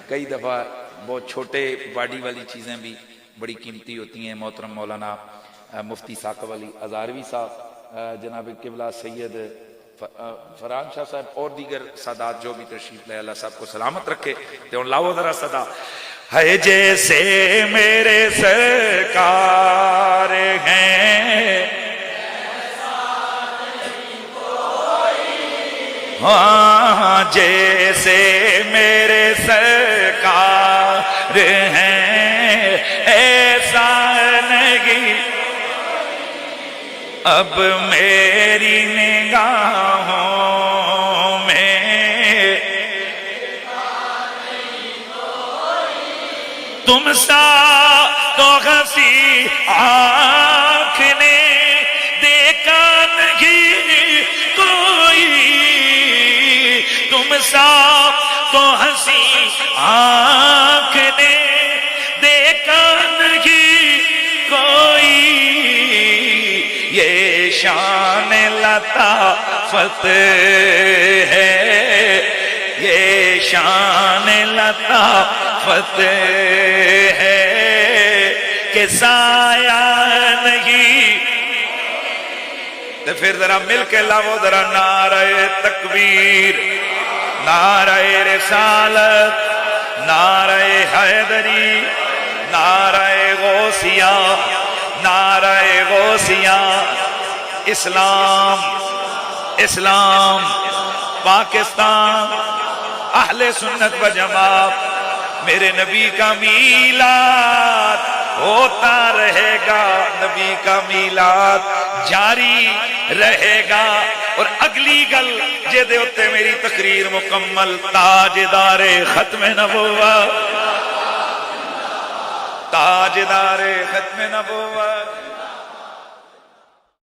کئی دفعہ بہت چھوٹے باڈی والی چیزیں بھی بڑی قیمتی ہوتی ہیں۔ محترم مولانا مفتی ثاقب علی ہزاروی صاحب، جناب قبلہ سید فرحان شاہ صاحب اور دیگر سادات جو بھی تشریف لے، اللہ صاحب کو سلامت رکھے۔ تو لاؤ ذرا صدا، ہے جیسے میرے سرکار ہیں، ہاں جیسے میرے سرکار ہیں، ایسا نہیں اب میری نگاہوں میں، تم سا تو ہنسی آنکھ نے دیکھا نہیں کوئی، تم سا تو ہنسی آنکھ نے دیکھا نہیں کوئی، یہ شان لطافت ہے، یہ شان لطافت ہے کہ سایہ نہیں۔ تو پھر ذرا مل کے لاؤ ذرا نعرہ تکبیر، نعرہ رسالت، نعرہ حیدری، نعرہ غوثیہ، نعرہ غوثیہ، اسلام، اسلام، پاکستان، اہل سنت و جماعت، میرے نبی کا میلاد ہوتا رہے گا، نبی کا میلاد جاری رہے گا۔ اور اگلی گل جے دے ہوتے میری تقریر مکمل، تاجدار ختم نبوت، تاجدار ختم نبوت